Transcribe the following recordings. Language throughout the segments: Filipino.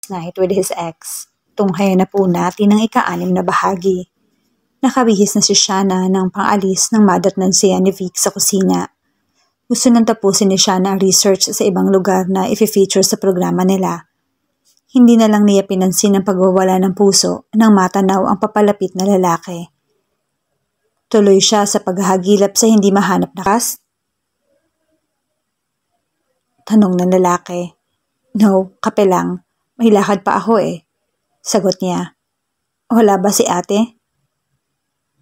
last night with his ex. Tunghayan na po natin ang ika-6 na bahagi. Nakabihis na si Shana ng pang-alis ng madatnan siya ni Vic sa kusina. Gusto nang tapusin ni Shana ang research sa ibang lugar na i-feature sa programa nila. Hindi na lang niya pinansin ang pagwawala ng puso nang matanaw ang papalapit na lalaki. Tuloy siya sa paghahagilap sa hindi mahanap na cast? Tanong ng lalaki. No, kape lang. May lakad pa ako eh. Sagot niya. Wala ba si ate?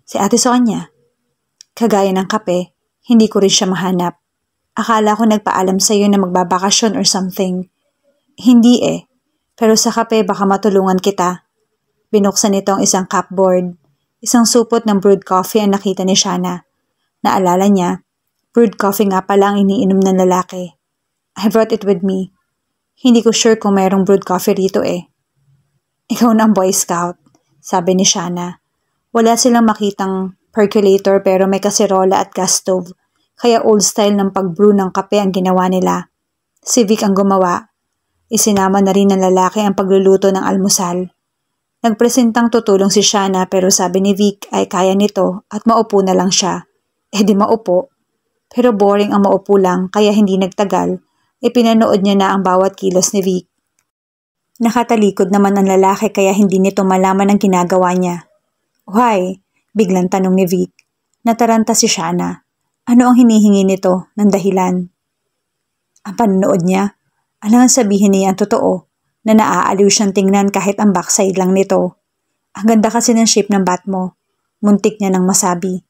Si ate Sonia. Kagaya ng kape, hindi ko rin siya mahanap. Akala ko nagpaalam sa iyo na magbabakasyon or something. Hindi eh. Pero sa kape baka matulungan kita. Binuksan nito ang isang cupboard. Isang supot ng brewed coffee ang nakita ni Shana. Naalala niya, brewed coffee nga pala ang iniinom ng lalaki. I brought it with me. Hindi ko sure kung mayroong brewed coffee rito eh. Ikaw na ang Boy Scout, sabi ni Shana. Wala silang makitang percolator pero may kaserola at gas stove, kaya old style ng pag-brew ng kape ang ginawa nila. Si Vic ang gumawa. Isinama na rin ng lalaki ang pagluluto ng almusal. Nagpresentang tutulong si Shana pero sabi ni Vic ay kaya nito at maupo na lang siya. Eh di maupo. Pero boring ang maupo lang kaya hindi nagtagal. Ipinanood niya na ang bawat kilos ni Vic. Nakatalikod naman ang lalaki kaya hindi nito malaman ang ginagawa niya. Why? Biglang tanong ni Vic. Nataranta si Shana. Ano ang hinihingi nito ng dahilan? Ang panonood niya? Alangan sabihin niya ang totoo na naaaliw siyang tingnan kahit ang backside lang nito. Ang ganda kasi ng shape ng bat mo. Muntik niya nang masabi.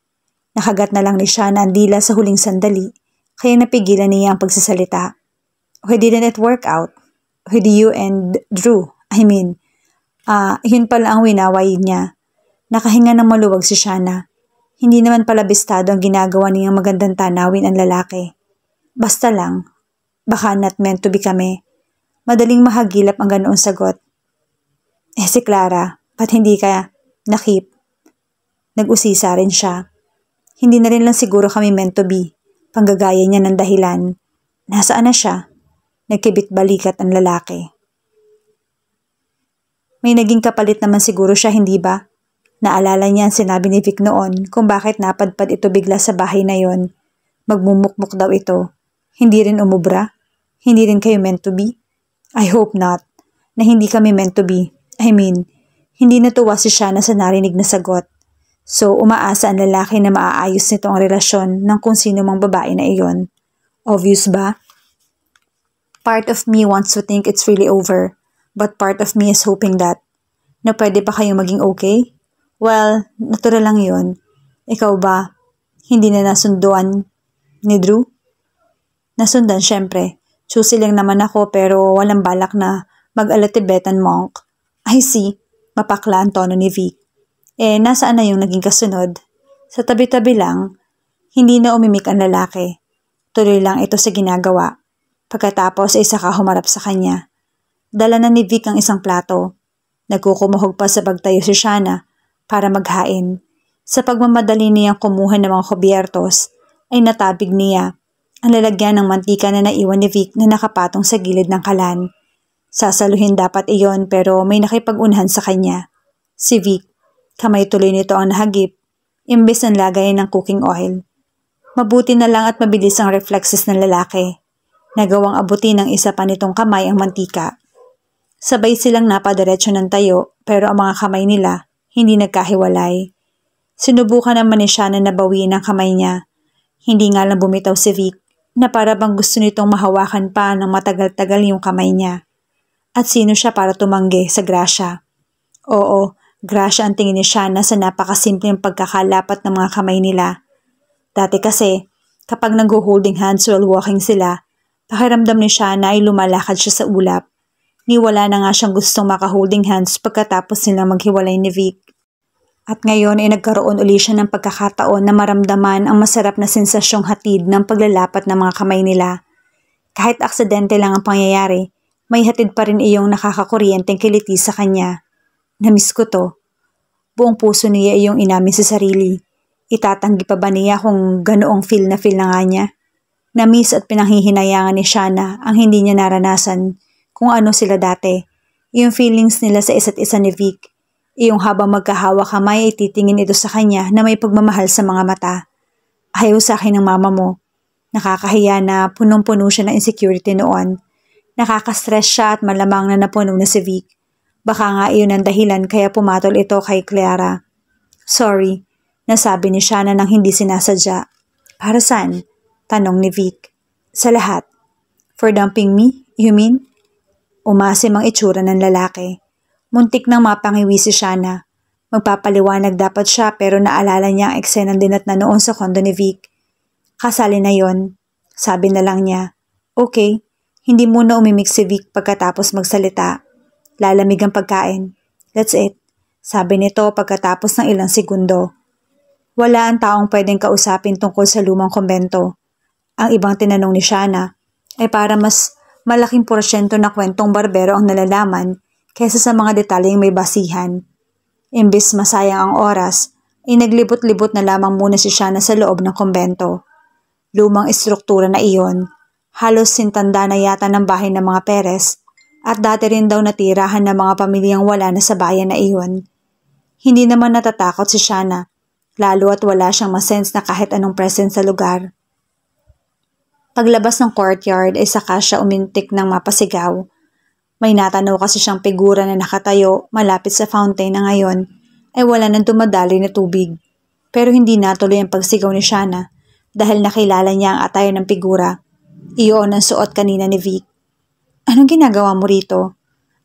Nakagat na lang ni Shana ang dila sa huling sandali kaya napigilan niya ang pagsasalita. Why didn't it work out? With you and Drew? Yun pala ang winaway niya. Nakahinga ng maluwag si Shana. Hindi naman pala bistado ang ginagawa niyang magandang tanawin ang lalaki. Basta lang, baka not meant to be kami. Madaling mahagilap ang ganoong sagot. Si Clara, ba't hindi ka nakip? Nag-usisa rin siya. Hindi na rin lang siguro kami meant to be. Panggagaya niya ng dahilan. Nasaan na siya? Nagkibit balikat ang lalaki. May naging kapalit naman siguro siya, hindi ba? Naalala niya ang sinabi ni Vic noon kung bakit napadpad ito bigla sa bahay na yon. Magmumukmuk daw ito. Hindi rin umubra? Hindi rin kayo meant to be? I hope not. Na hindi kami meant to be. Hindi natuwa si Shana sa narinig na sagot. So umaasa ang lalaki na maaayos nito ang relasyon ng kung sino mang babae na iyon. Obvious ba? Part of me wants to think it's really over, but part of me is hoping that na pwede pa kayong maging okay? Well, natural lang yun. Ikaw ba, hindi na nasunduan ni Drew? Nasundan syempre. Choosy lang naman ako pero walang balak na mag-alatibetan monk. I see, mapakla ang tono ni Vic. Nasaan na yung naging kasunod? Sa tabi-tabi lang, hindi na umimik ang lalaki. Tuloy lang ito sa ginagawa. Pagkatapos ay saka humarap sa kanya. Dala na ni Vic ang isang plato. Nagkukumuhog pa sa pagtayo si Shana para maghain. Sa pagmamadali niyang kumuha ng mga kubyertos, ay natabig niya ang lalagyan ng mantika na naiwan ni Vic na nakapatong sa gilid ng kalan. Sasaluhin dapat iyon pero may nakipag-unahan sa kanya. Si Vic, kamay tuloy nito ang nahagip, imbes ang lagay ng cooking oil. Mabuti na lang at mabilis ang reflexes ng lalaki. Nagawang abutin ng isa pa nitong kamay ang mantika. Sabay silang napadiretso ng tayo pero ang mga kamay nila hindi nagkahiwalay. Sinubukan naman ni Shana na bawiin ang kamay niya. Hindi nga lang bumitaw si Vic na para bang gusto nitong mahawakan pa ng matagal-tagal yung kamay niya. At sino siya para tumanggi sa grasya? Oo, grasya ang tingin ni Shana sa napakasimpleng pagkakalapat ng mga kamay nila. Dati kasi, kapag nag-holding hands while walking sila, pakiramdam ni Shana ay lumalakad siya sa ulap. Niwala na nga siyang gustong maka-holding hands pagkatapos nilang maghiwalay ni Vic. At ngayon ay nagkaroon uli siya ng pagkakataon na maramdaman ang masarap na sensasyong hatid ng paglalapat ng mga kamay nila. Kahit aksidente lang ang pangyayari, may hatid pa rin iyong nakakakuryenteng kiliti sa kanya. Namiss ko to. Buong puso niya iyong inamin sa sarili. Itatanggi pa ba niya kung ganoong feel na nga niya? Namiss at pinanghihinayangan ni Shana ang hindi niya naranasan kung ano sila dati. Yung feelings nila sa isa't isa ni Vic. Yung habang magkahawa kamay ay titingin ito sa kanya na may pagmamahal sa mga mata. Ayaw sa akin ng mama mo. Nakakahiya na punong-puno siya ng insecurity noon. Nakaka-stress siya at malamang na napuno na si Vic. Baka nga iyon ang dahilan kaya pumatol ito kay Clara. Sorry, nasabi ni Shanna nang hindi sinasadya. Para saan? Tanong ni Vic. Sa lahat. For dumping me, you mean? Umasim ang itsura ng lalaki. Muntik nang mapangiwi si Shanna. Magpapaliwanag dapat siya pero naalala niya ang eksenang dinat na noon sa kondo ni Vic. Kasali na yon, sabi na lang niya. Okay, hindi muna umimik si Vic pagkatapos magsalita. Lalamig ang pagkain. That's it, sabi nito pagkatapos ng ilang segundo. Wala ang taong pwedeng kausapin tungkol sa lumang kumbento. Ang ibang tinanong ni Shanna ay para mas malaking porsyento na kwentong barbero ang nalalaman kaysa sa mga detalyeng may basihan. Imbis masayang ang oras, ay naglibot-libot na lamang muna si Shanna sa loob ng kumbento. Lumang istruktura na iyon, halos sintanda na yata ng bahay ng mga Perez at dati rin daw natirahan ng mga pamilyang wala na sa bayan na iyon. Hindi naman natatakot si Shanna, lalo at wala siyang masense na kahit anong presence sa lugar. Paglabas ng courtyard ay saka siya umintik ng mapasigaw. May natanaw kasi siyang figura na nakatayo malapit sa fountain na ngayon ay wala nang dumadaloy na tubig. Pero hindi natuloy ang pagsigaw ni Shanna dahil nakilala niya ang atayo ng figura. Iyon ang suot kanina ni Vic. Anong ginagawa mo rito?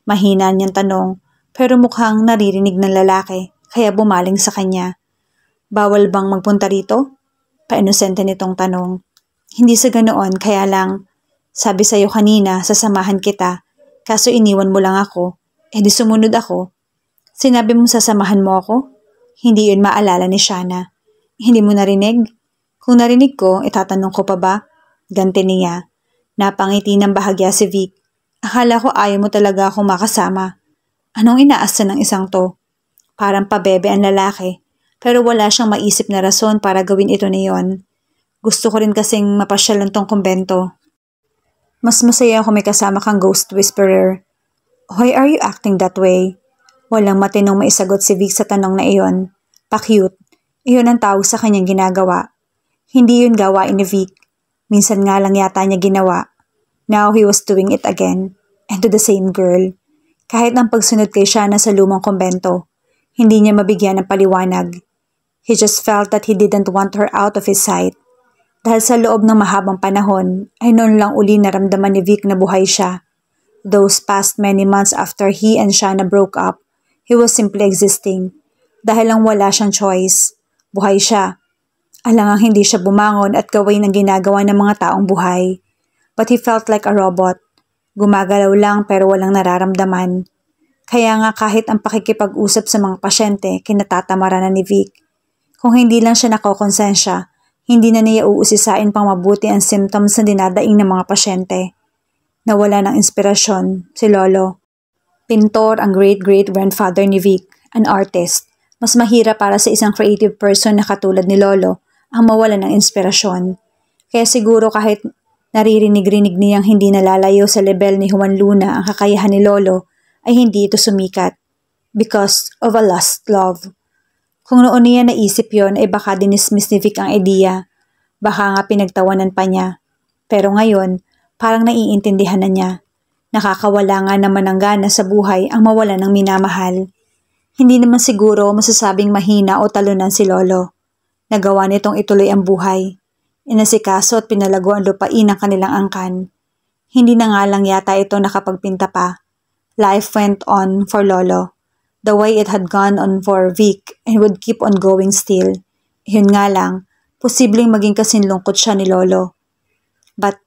Mahina niyang tanong pero mukhang naririnig ng lalaki kaya bumaling sa kanya. Bawal bang magpunta rito? Painosente nitong tanong. Hindi sa ganoon kaya lang, sabi sa'yo kanina sasamahan kita kaso iniwan mo lang ako, di sumunod ako. Sinabi mong sasamahan mo ako? Hindi yun maalala ni Shanna. Hindi mo narinig? Kung narinig ko, itatanong ko pa ba? Ganti niya. Napangiti ng bahagya si Vic. Akala ko ayaw mo talaga akong makasama. Anong inaasa ng isang to? Parang pabebe ang lalaki, pero wala siyang maisip na rason para gawin ito niyon. Gusto ko rin kasing mapasyalan tong kumbento. Mas masaya ako may kasama kang ghost whisperer. Why are you acting that way? Walang matinong maisagot si Vic sa tanong na iyon. Pa-cute. Iyon ang tawag sa kanyang ginagawa. Hindi yun gawain ni Vic. Minsan nga lang yata niya ginawa. Now he was doing it again. And to the same girl. Kahit ang pagsunod kay Shanna sa lumang kumbento, hindi niya mabigyan ng paliwanag. He just felt that he didn't want her out of his sight. Dahil sa loob ng mahabang panahon, ay noon lang uli naramdaman ni Vic na buhay siya. Those past many months after he and Shanna broke up, he was simply existing. Dahil lang wala siyang choice. Buhay siya. Alangang hindi siya bumangon at gawin ang ginagawa ng mga taong buhay. But he felt like a robot. Gumagalaw lang pero walang nararamdaman. Kaya nga kahit ang pakikipag-usap sa mga pasyente, kinatatamara na ni Vic. Kung hindi lang siya nakokonsensya, hindi na niya uusisain pang mabuti ang symptoms na dinadaing ng mga pasyente. Nawala ng inspirasyon, si Lolo. Pintor ang great-great-grandfather ni Vic, an artist. Mas mahirap para sa isang creative person na katulad ni Lolo ang mawala ng inspirasyon. Kaya siguro kahit naririnig-rinig niyang hindi nalalayo sa level ni Juan Luna ang kakayahan ni Lolo, ay hindi ito sumikat. Because of a lost love. Kung noon niya naisip yon ay baka dinismiss ni Vic ang ideya. Baka nga pinagtawanan pa niya. Pero ngayon, parang naiintindihan na niya. Nakakawala nga naman ng gana sa buhay ang mawala ng minamahal. Hindi naman siguro masasabing mahina o talunan si Lolo. Nagawa nitong ituloy ang buhay. Inasikaso at pinalago ang lupain ng kanilang angkan. Hindi na nga lang yata ito nakapagpinta pa. Life went on for Lolo. The way it had gone on for Vic and would keep on going still. Yun nga lang, posibleng maging kasinlungkot siya ni Lolo. But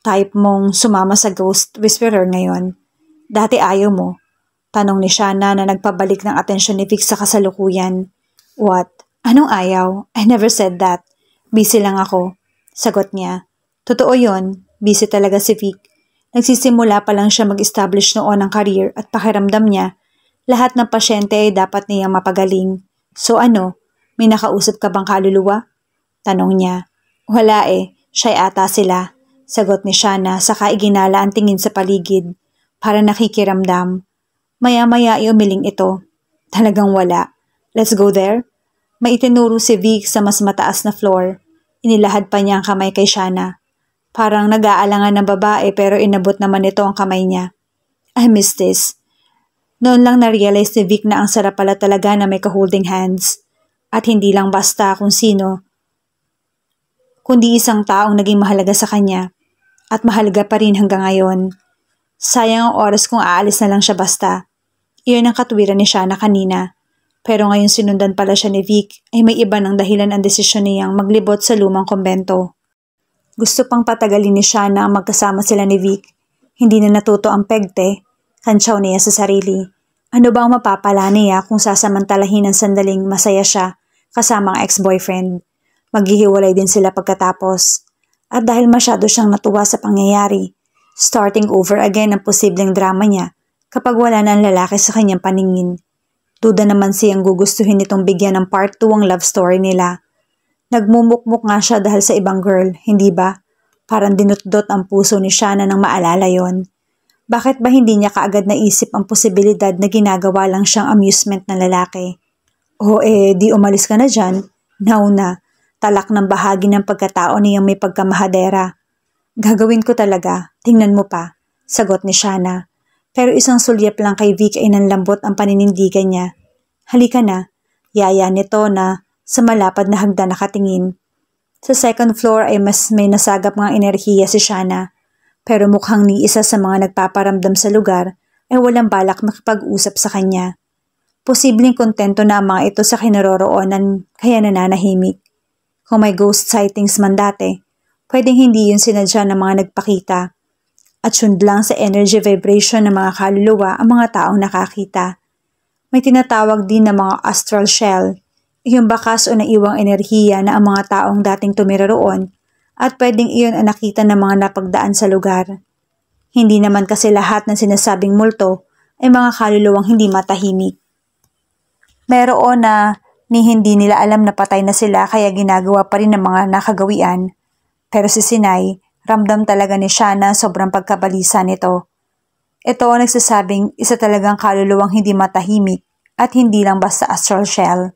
type mong sumama sa ghost whisperer ngayon. Dati ayaw mo. Tanong ni Shanna na nagpabalik ng atensyon ni Vic sa kasalukuyan. What? Anong ayaw? I never said that. Busy lang ako. Sagot niya. Totoo yon, busy talaga si Vic. Nagsisimula pa lang siya mag-establish noon ng career at pakiramdam niya, lahat ng pasyente ay dapat niyang mapagaling. So ano, may nakausap ka bang kaluluwa? Tanong niya. Wala siya ata sila. Sagot ni Shanna saka iginala ang tingin sa paligid. para nakikiramdam. Maya-maya ay umiling ito. Talagang wala. Let's go there? May itinuro si Vic sa mas mataas na floor. Inilahad pa niya ang kamay kay Shanna. Parang nag-aalangan ng babae pero inabot naman ito ang kamay niya. I miss this. Noon lang na-realize ni Vic na ang sarap pala talaga na may ka-holding hands. At hindi lang basta kung sino, kundi isang taong naging mahalaga sa kanya. At mahalaga pa rin hanggang ngayon. Sayang ang oras kung aalis na lang siya basta. Iyon ang katwiran ni Shanna kanina. Pero ngayon sinundan pala siya ni Vic ay may iba ng dahilan ang desisyon niyang maglibot sa lumang kumbento. Gusto pang patagalin ni Shanna ang magkasama sila ni Vic. Hindi na natuto ang pegte. Kantsaw niya sa sarili. Ano ba ang mapapala niya kung sasamantalahin ng sandaling masaya siya kasama ang ex-boyfriend? Maghihiwalay din sila pagkatapos. At dahil masyado siyang natuwa sa pangyayari, starting over again ang posibleng drama niya kapag wala na ang lalaki sa kanyang paningin. Duda naman siyang gugustuhin nitong bigyan ng part 2 ang love story nila. Nagmumukmuk nga siya dahil sa ibang girl, hindi ba? Parang dinutdot ang puso ni Shanna nang maalala yon. Bakit ba hindi niya kaagad naisip ang posibilidad na ginagawa lang siyang amusement ng lalaki? O di umalis ka na dyan? Now na, talak ng bahagi ng pagkatao niyang may pagkamahadera. Gagawin ko talaga, tingnan mo pa, sagot ni Shanna. Pero isang sulyap lang kay Vic ay nanlambot ang paninindigan niya. Halika na, yaya nito na sa malapad na hagdan nakatingin. Sa second floor ay mas may nasagap ng enerhiya si Shanna. Pero mukhang ni isa sa mga nagpaparamdam sa lugar ay walang balak makipag-usap sa kanya. Posibleng kontento na ang mga ito sa kinaroroonan kaya nananahimik. Kung may ghost sightings man dati, pwedeng hindi yun sinadya ng mga nagpakita. At syund lang sa energy vibration ng mga kaluluwa ang mga taong nakakita. May tinatawag din na mga astral shell, yung bakas o naiwang enerhiya na ang mga taong dating tumira roon at pwedeng iyon ang nakita ng mga napagdaan sa lugar. Hindi naman kasi lahat ng sinasabing multo ay mga kaluluwang hindi matahimik. Meron na ni hindi nila alam na patay na sila kaya ginagawa pa rin ng mga nakagawian. Pero si Sinay, ramdam talaga ni Shanna sobrang pagkabalisa nito. Ito ang nagsasabing isa talagang kaluluwang hindi matahimik at hindi lang basta astral shell.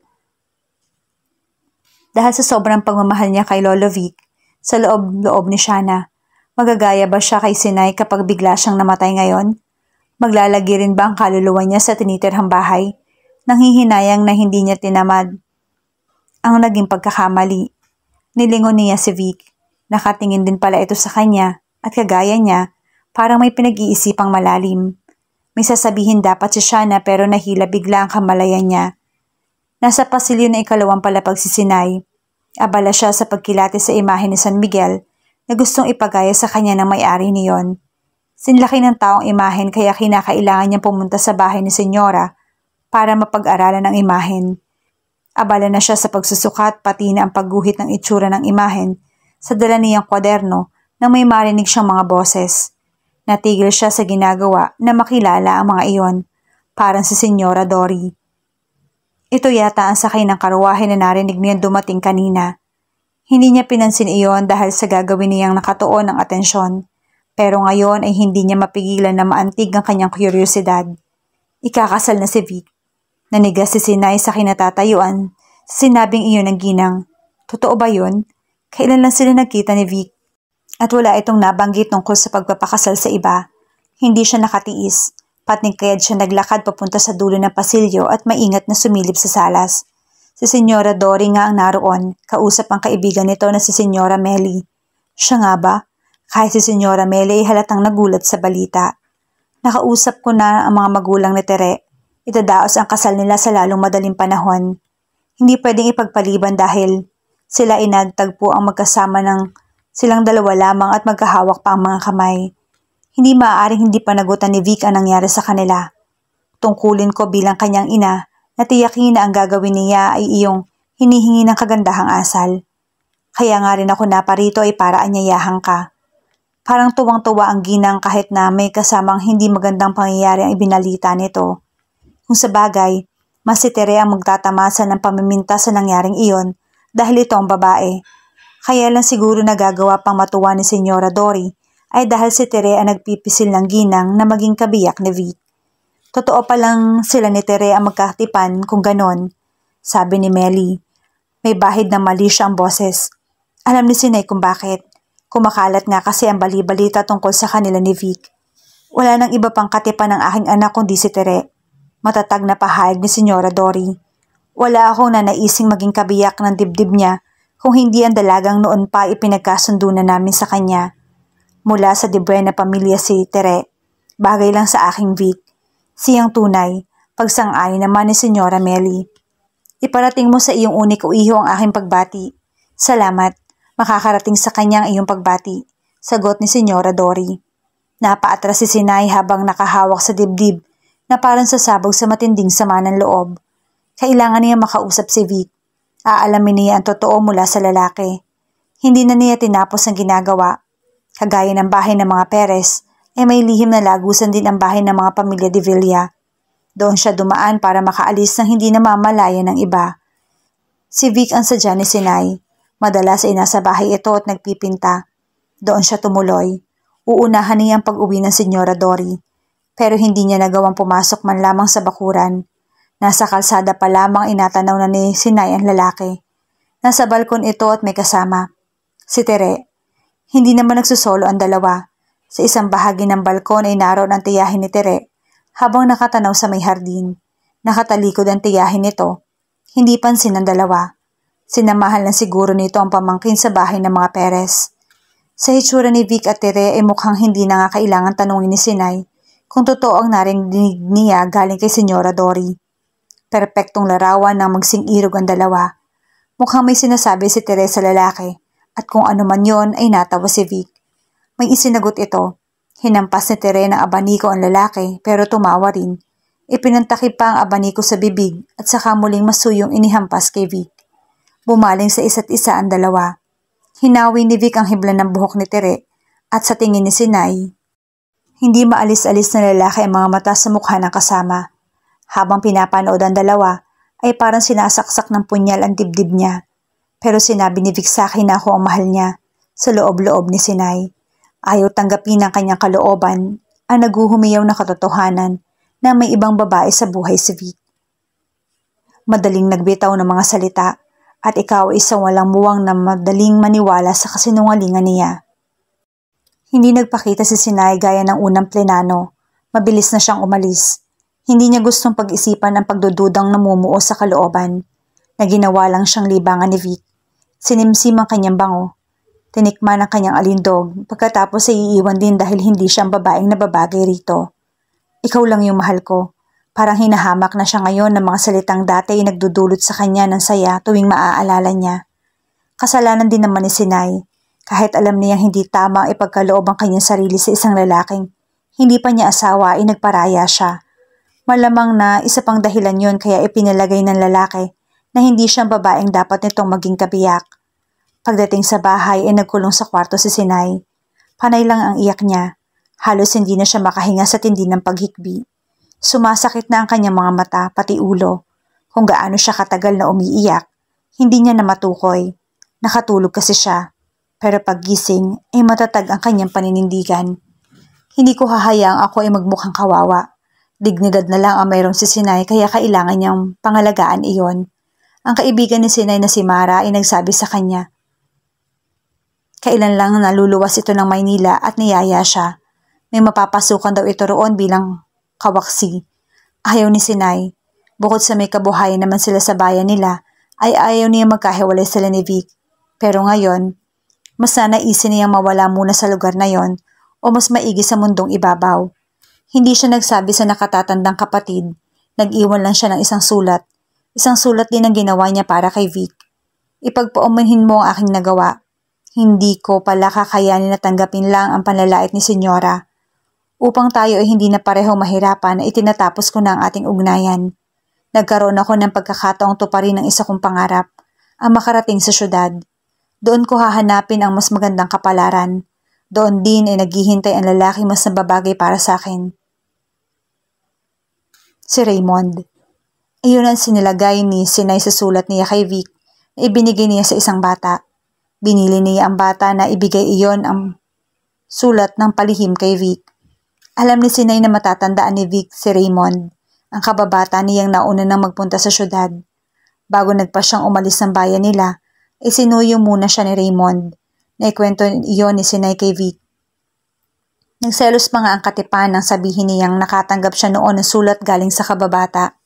Dahil sa sobrang pagmamahal niya kay Lolo Vic, sa loob-loob ni Shanna, magagaya ba siya kay Sinay kapag bigla siyang namatay ngayon? Maglalagi rin ba ang kaluluwa niya sa tinitirhang bahay? Nanghihinayang na hindi niya tinamad ang naging pagkakamali. Nilingon niya si Vic. Nakatingin din pala ito sa kanya at kagaya niya, parang may pinag-iisipang malalim. May sasabihin dapat si Shanna pero nahila bigla ang kamalayan niya. Nasa pasilyo na ikalawang palapag si Sinay. Abala siya sa pagkilati sa imahe ni San Miguel na gustong ipagaya sa kanya ng may-ari niyon. Sinlaki ng taong imahen kaya kinakailangan niyang pumunta sa bahay ni Senyora para mapag-aralan ang imahen. Abala na siya sa pagsusukat pati na ang pagguhit ng itsura ng imahen sa dala niyang kwaderno nang may marinig siyang mga boses. Natigil siya sa ginagawa na makilala ang mga iyon, parang si Senyora Dory. Ito yata ang sakay ng karuwahe na narinig niyang dumating kanina. Hindi niya pinansin iyon dahil sa gagawin niyang nakatuon ng atensyon, pero ngayon ay hindi niya mapigilan na maantig ang kanyang kuryosidad. Ikakasal na si Vic. Nanigas si Sinay sa kinatatayuan, sinabing iyon ng ginang. Totoo ba yun? Kailan lang sila nagkita ni Vic? At wala itong nabanggit tungkol sa pagpapakasal sa iba. Hindi siya nakatiis. Patningkayad siya naglakad papunta sa dulo ng pasilyo at maingat na sumilip sa salas. Si Senyora Dory nga ang naroon, kausap ang kaibigan nito na si Senyora Melly. Siya nga ba? Kahit si Senyora Melly ay halatang nagulat sa balita. Nakausap ko na ang mga magulang ni Tere. Itadaos ang kasal nila sa lalong madaling panahon. Hindi pwedeng ipagpaliban dahil sila ay nagtagpo ang magkasama ng silang dalawa lamang at magkahawak pa ang mga kamay. Hindi maaaring hindi panagutan ni Vic ang nangyari sa kanila. Tungkulin ko bilang kanyang ina na tiyakin na ang gagawin niya ay iyong hinihingi ng kagandahang asal. Kaya nga rin ako naparito ay para anyayahan ka. Parang tuwang-tuwa ang ginang kahit na may kasamang hindi magandang pangyayari ang ibinalita nito. Kung sa bagay, mas si Tere ang magtatamasa ng pamiminta sa nangyaring iyon dahil ito ang babae. Kaya lang siguro nagagawa pang matuwa ni Senyora Dory ay dahil si Tere ang nagpipisil ng ginang na maging kabiyak ni Vic. Totoo palang sila ni Tere ang magkatipan kung ganon, sabi ni Melly. May bahid na mali siya ang boses. Alam ni Sinay kung bakit. Kumakalat nga kasi ang bali-balita tungkol sa kanila ni Vic. Wala nang iba pang katipan ng aking anak kundi si Tere. Matatag na pahayag ni Senyora Dory. Wala akong nanaising maging kabiyak ng dibdib niya kung hindi ang dalagang noon pa ipinagkasundo na namin sa kanya. Mula sa De Buena pamilya si Tere, bagay lang sa aking Vic. Siyang tunay, pagsang-ayon naman ni Senyora Melly. Iparating mo sa iyong uniko iho ang aking pagbati. Salamat, makakarating sa kanya ang iyong pagbati, sagot ni Senyora Dory. Napaatras si Sinay habang nakahawak sa dibdib na parang sasabog sa matinding sama ng loob. Kailangan niya makausap si Vic. Aalamin niya ang totoo mula sa lalaki. Hindi na niya tinapos ang ginagawa. Kagaya ng bahay ng mga Perez, ay may lihim na lagusan din ang bahay ng mga pamilya de Villa. Doon siya dumaan para makaalis ng hindi namamalaya ng iba. Si Vic ang sadya ni Sinay. Madalas ay nasa bahay ito at nagpipinta. Doon siya tumuloy. Uunahan niya ang pag-uwi ng Senyora Dory. Pero hindi niya nagawang pumasok man lamang sa bakuran. Nasa kalsada pa lamang inatanaw na ni Sinay ang lalaki. Nasa balkon ito at may kasama. Si Tere. Hindi naman nagsusolo ang dalawa. Sa isang bahagi ng balkon ay naroon ang tiyahin ni Tere habang nakatanaw sa may hardin. Nakatalikod ang tiyahin nito. Hindi pansin ng dalawa. Sinamahan lang siguro nito ang pamangkin sa bahay ng mga Perez. Sa hitsura ni Vic at Tere ay mukhang hindi na nga kailangan tanungin ni Sinay kung totoo ang narinig niya galing kay Senyora Dory. Perpektong larawan ng magsing-irog ang dalawa. Mukhang may sinasabi si Tere sa lalaki at kung ano man yon ay natawa si Vic. May isinagot ito. Hinampas ni Tere ng abaniko ang lalaki pero tumawa rin. Ipinantakip pa ang abaniko sa bibig at saka muling masuyong inihampas kay Vic. Bumaling sa isa't isa ang dalawa. Hinawi ni Vic ang hibla ng buhok ni Tere at sa tingin ni Sinay, hindi maalis-alis na lalaki ang mga mata sa mukha ng kasama. Habang pinapanood ang dalawa, ay parang sinasaksak ng punyal ang dibdib niya. Pero sinabi ni Vic sa akin na ako ang mahal niya, sa loob-loob ni Sinay. Ayaw tanggapin ang kanyang kalooban, ang naguhumiyaw na katotohanan na may ibang babae sa buhay si Vic. Madaling nagbitaw ng mga salita. At ikaw ay isang walang muwang na madaling maniwala sa kasinungalingan niya. Hindi nagpakita si Sinay gaya ng unang plenano. Mabilis na siyang umalis. Hindi niya gustong pag-isipan ang pagdududang namumuo sa kalooban. Na ginawa lang siyang libangan ni Vic. Sinimsim ang kanyang bango. Tinikman ang kanyang alindog pagkatapos ay iiwan din dahil hindi siya ang babaeng nababagay rito. Ikaw lang yung mahal ko. Parang hinahamak na siya ngayon ng mga salitang dati ay nagdudulot sa kanya ng saya tuwing maaalala niya. Kasalanan din naman ni Sinay, kahit alam niyang hindi tama ang ipagkaloob ang kanyang sarili sa isang lalaking hindi pa niya asawa ay nagparaya siya. Malamang na isa pang dahilan yon kaya ipinalagay ng lalaki na hindi siyang babaeng dapat nitong maging kabiyak. Pagdating sa bahay ay nagkulong sa kwarto si Sinay. Panay lang ang iyak niya. Halos hindi na siya makahinga sa tindi ng paghikbi. Sumasakit na ang kanyang mga mata, pati ulo. Kung gaano siya katagal na umiiyak, hindi niya na matukoy. Nakatulog kasi siya. Pero paggising ay matatag ang kanyang paninindigan. Hindi ko hahayaang ako ay magmukhang kawawa. Dignidad na lang ang mayroong si Sinay kaya kailangan niyang pangalagaan iyon. Ang kaibigan ni Sinay na si Mara ay nagsabi sa kanya. Kailan lang naluluwas ito ng Maynila at niyaya siya. May mapapasukan daw ito roon bilang kawaksi. Ayaw ni Sinay. Bukod sa may kabuhayan naman sila sa bayan nila, ay ayaw niya magkahiwalay sila ni Vic. Pero ngayon, mas nanaisin niyang mawala muna sa lugar na yon o mas maigi sa mundong ibabaw. Hindi siya nagsabi sa nakatatandang kapatid. Nag-iwan lang siya ng isang sulat. Isang sulat din ang ginawa niya para kay Vic. Ipagpaumanhin mo ang aking nagawa. Hindi ko pala kakayanin na tanggapin lang ang panlalait ni Senyora. Upang tayo ay hindi na pareho mahirapan, itinatapos ko na ang ating ugnayan. Nagkaroon ako ng pagkakataong tuparin ng isa kong pangarap, ang makarating sa syudad. Doon ko hahanapin ang mas magandang kapalaran. Doon din ay naghihintay ang lalaki mas nababagay para sa akin. Si Raymond. Iyon ang sinilagay ni Sinay sa sulat niya kay Vic na ibinigay niya sa isang bata. Binili niya ang bata na ibigay iyon ang Sulat ng palihim kay Vic. Alam ni Sinay na matatandaan ni Vic si Raymond, ang kababata niyang nauna nang magpunta sa syudad. Bago nagpa siyang umalis ng bayan nila, isinuyo muna siya ni Raymond. Naikwento iyon ni Sinay kay Vic. Nagselos pa nga ang Katipan nang sabihin niyang nakatanggap siya noon ng sulat galing sa kababata.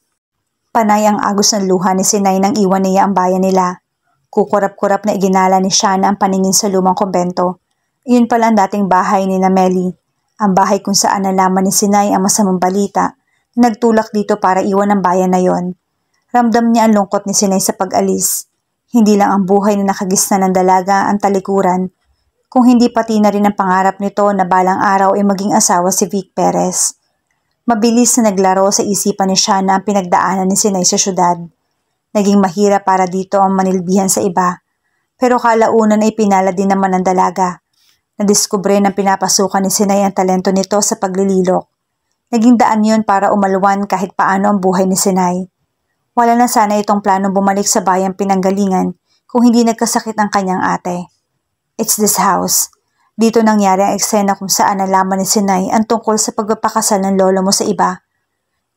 Panay ang agos ng luha ni Sinay nang iwan niya ang bayan nila. Kukurap-kurap na iginala ni Shana ang paningin sa lumang kumbento. Iyon pala ang dating bahay ni Melly, ang bahay kung saan nalaman ni Sinay ang masamang balita na nagtulak dito para iwan ang bayan na yon. Ramdam niya ang lungkot ni Sinay sa pag-alis. Hindi lang ang buhay na nakagisna ng dalaga ang talikuran, kung hindi pati na rin ang pangarap nito na balang araw ay maging asawa si Vic Perez. Mabilis na naglaro sa isipan ni Shana ang pinagdaanan ni Sinay sa syudad. Naging mahirap para dito ang manilbihan sa iba, pero kalaunan ay pinala din naman ng dalaga. Nadiskubre ng pinapasukan ni Sinay ang talento nito sa paglililok. Naging daan yon para umalwan kahit paano ang buhay ni Sinay. Wala na sana itong planong bumalik sa bayang pinanggalingan kung hindi nagkasakit ang kanyang ate. It's this house. Dito nangyari ang eksena kung saan nalaman ni Sinay ang tungkol sa pagpapakasal ng lolo mo sa iba.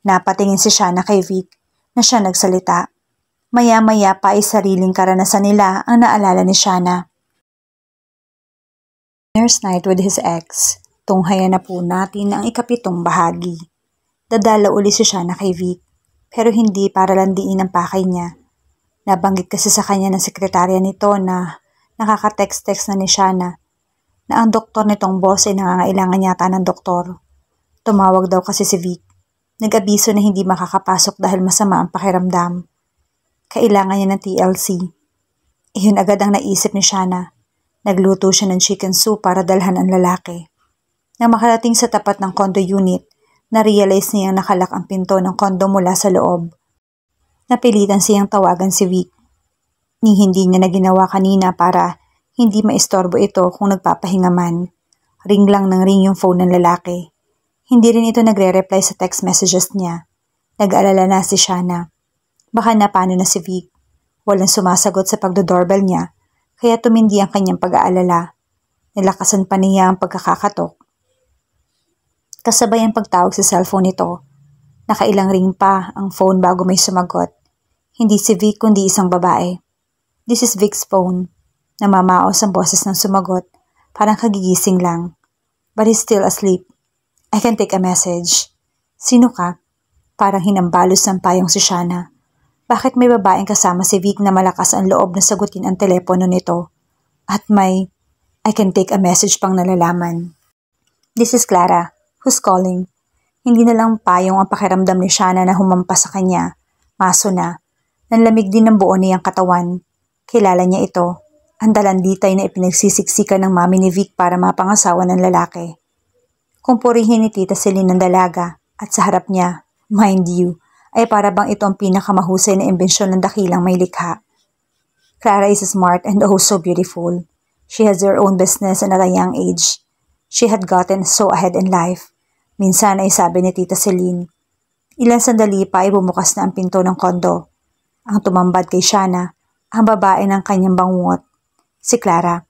Napatingin si Shana kay Vic na siya nagsalita. Maya-maya pa ay sariling karanasan nila ang naalala ni Shana. Dinner's night with his ex. Tunghayan na po natin ang ikapitong bahagi. Dadala uli si Shana kay Vic, pero hindi para landiin ang pakay niya. Nabanggit kasi sa kanya ng sekretarya nito na nakaka-text-text na ni Shana na ang doktor nitong boss ay nangangailangan yata ng doktor. Tumawag daw kasi si Vic. Nag-abiso na hindi makakapasok dahil masama ang pakiramdam. Kailangan niya ng TLC. Iyon agad ang naisip ni Shana. Nagluto siya ng chicken soup para dalhan ang lalaki. Nang makarating sa tapat ng condo unit, na-realize niyang nakalak ang pinto ng condo mula sa loob. Napilitan siyang tawagan si Vic. Ni hindi niya na ginawa kanina para hindi maistorbo ito kung nagpapahinga man. Ring lang ng ring yung phone ng lalaki. Hindi rin ito nagre-reply sa text messages niya. Nag-alala na si Shana. Baka napano na si Vic. Walang sumasagot sa pagdo-doorbell niya, kaya tumindi ang kanyang pag-aalala. Nilakasan pa niya ang pagkakakatok. Kasabay ang pagtawag sa cellphone nito. Nakailang ring pa ang phone bago may sumagot. Hindi si Vic kundi isang babae. This is Vic's phone. Namamaos ang boses ng sumagot, parang kagigising lang. But he's still asleep. I can take a message. Sino ka? Parang hinambalos ng payong si Shana. Bakit may babaeng kasama si Vic na malakas ang loob na sagutin ang telepono nito? At may, I can take a message pang nalalaman. This is Clara. Who's calling? Hindi na lang payong ang pakiramdam ni Shana na humampas sa kanya. Maso na. Nanlamig din ng buo niyang katawan. Kilala niya ito. Ang dalanditay na ipinagsisiksikan ng mami ni Vic para mapangasawa ng lalaki. Kung purihin ni Tita Celine ng dalaga at sa harap niya, mind you, ay para bang ito ang pinakamahusay na imbensyon ng dakilang may likha. Clara is smart and oh so beautiful. She has her own business and at a young age. She had gotten so ahead in life. Minsan ay sabi ni Tita Celine. Ilang sandali pa ay bumukas na ang pinto ng kondo. Ang tumambad kay Shana, ang babae ng kanyang bangungot. Si Clara.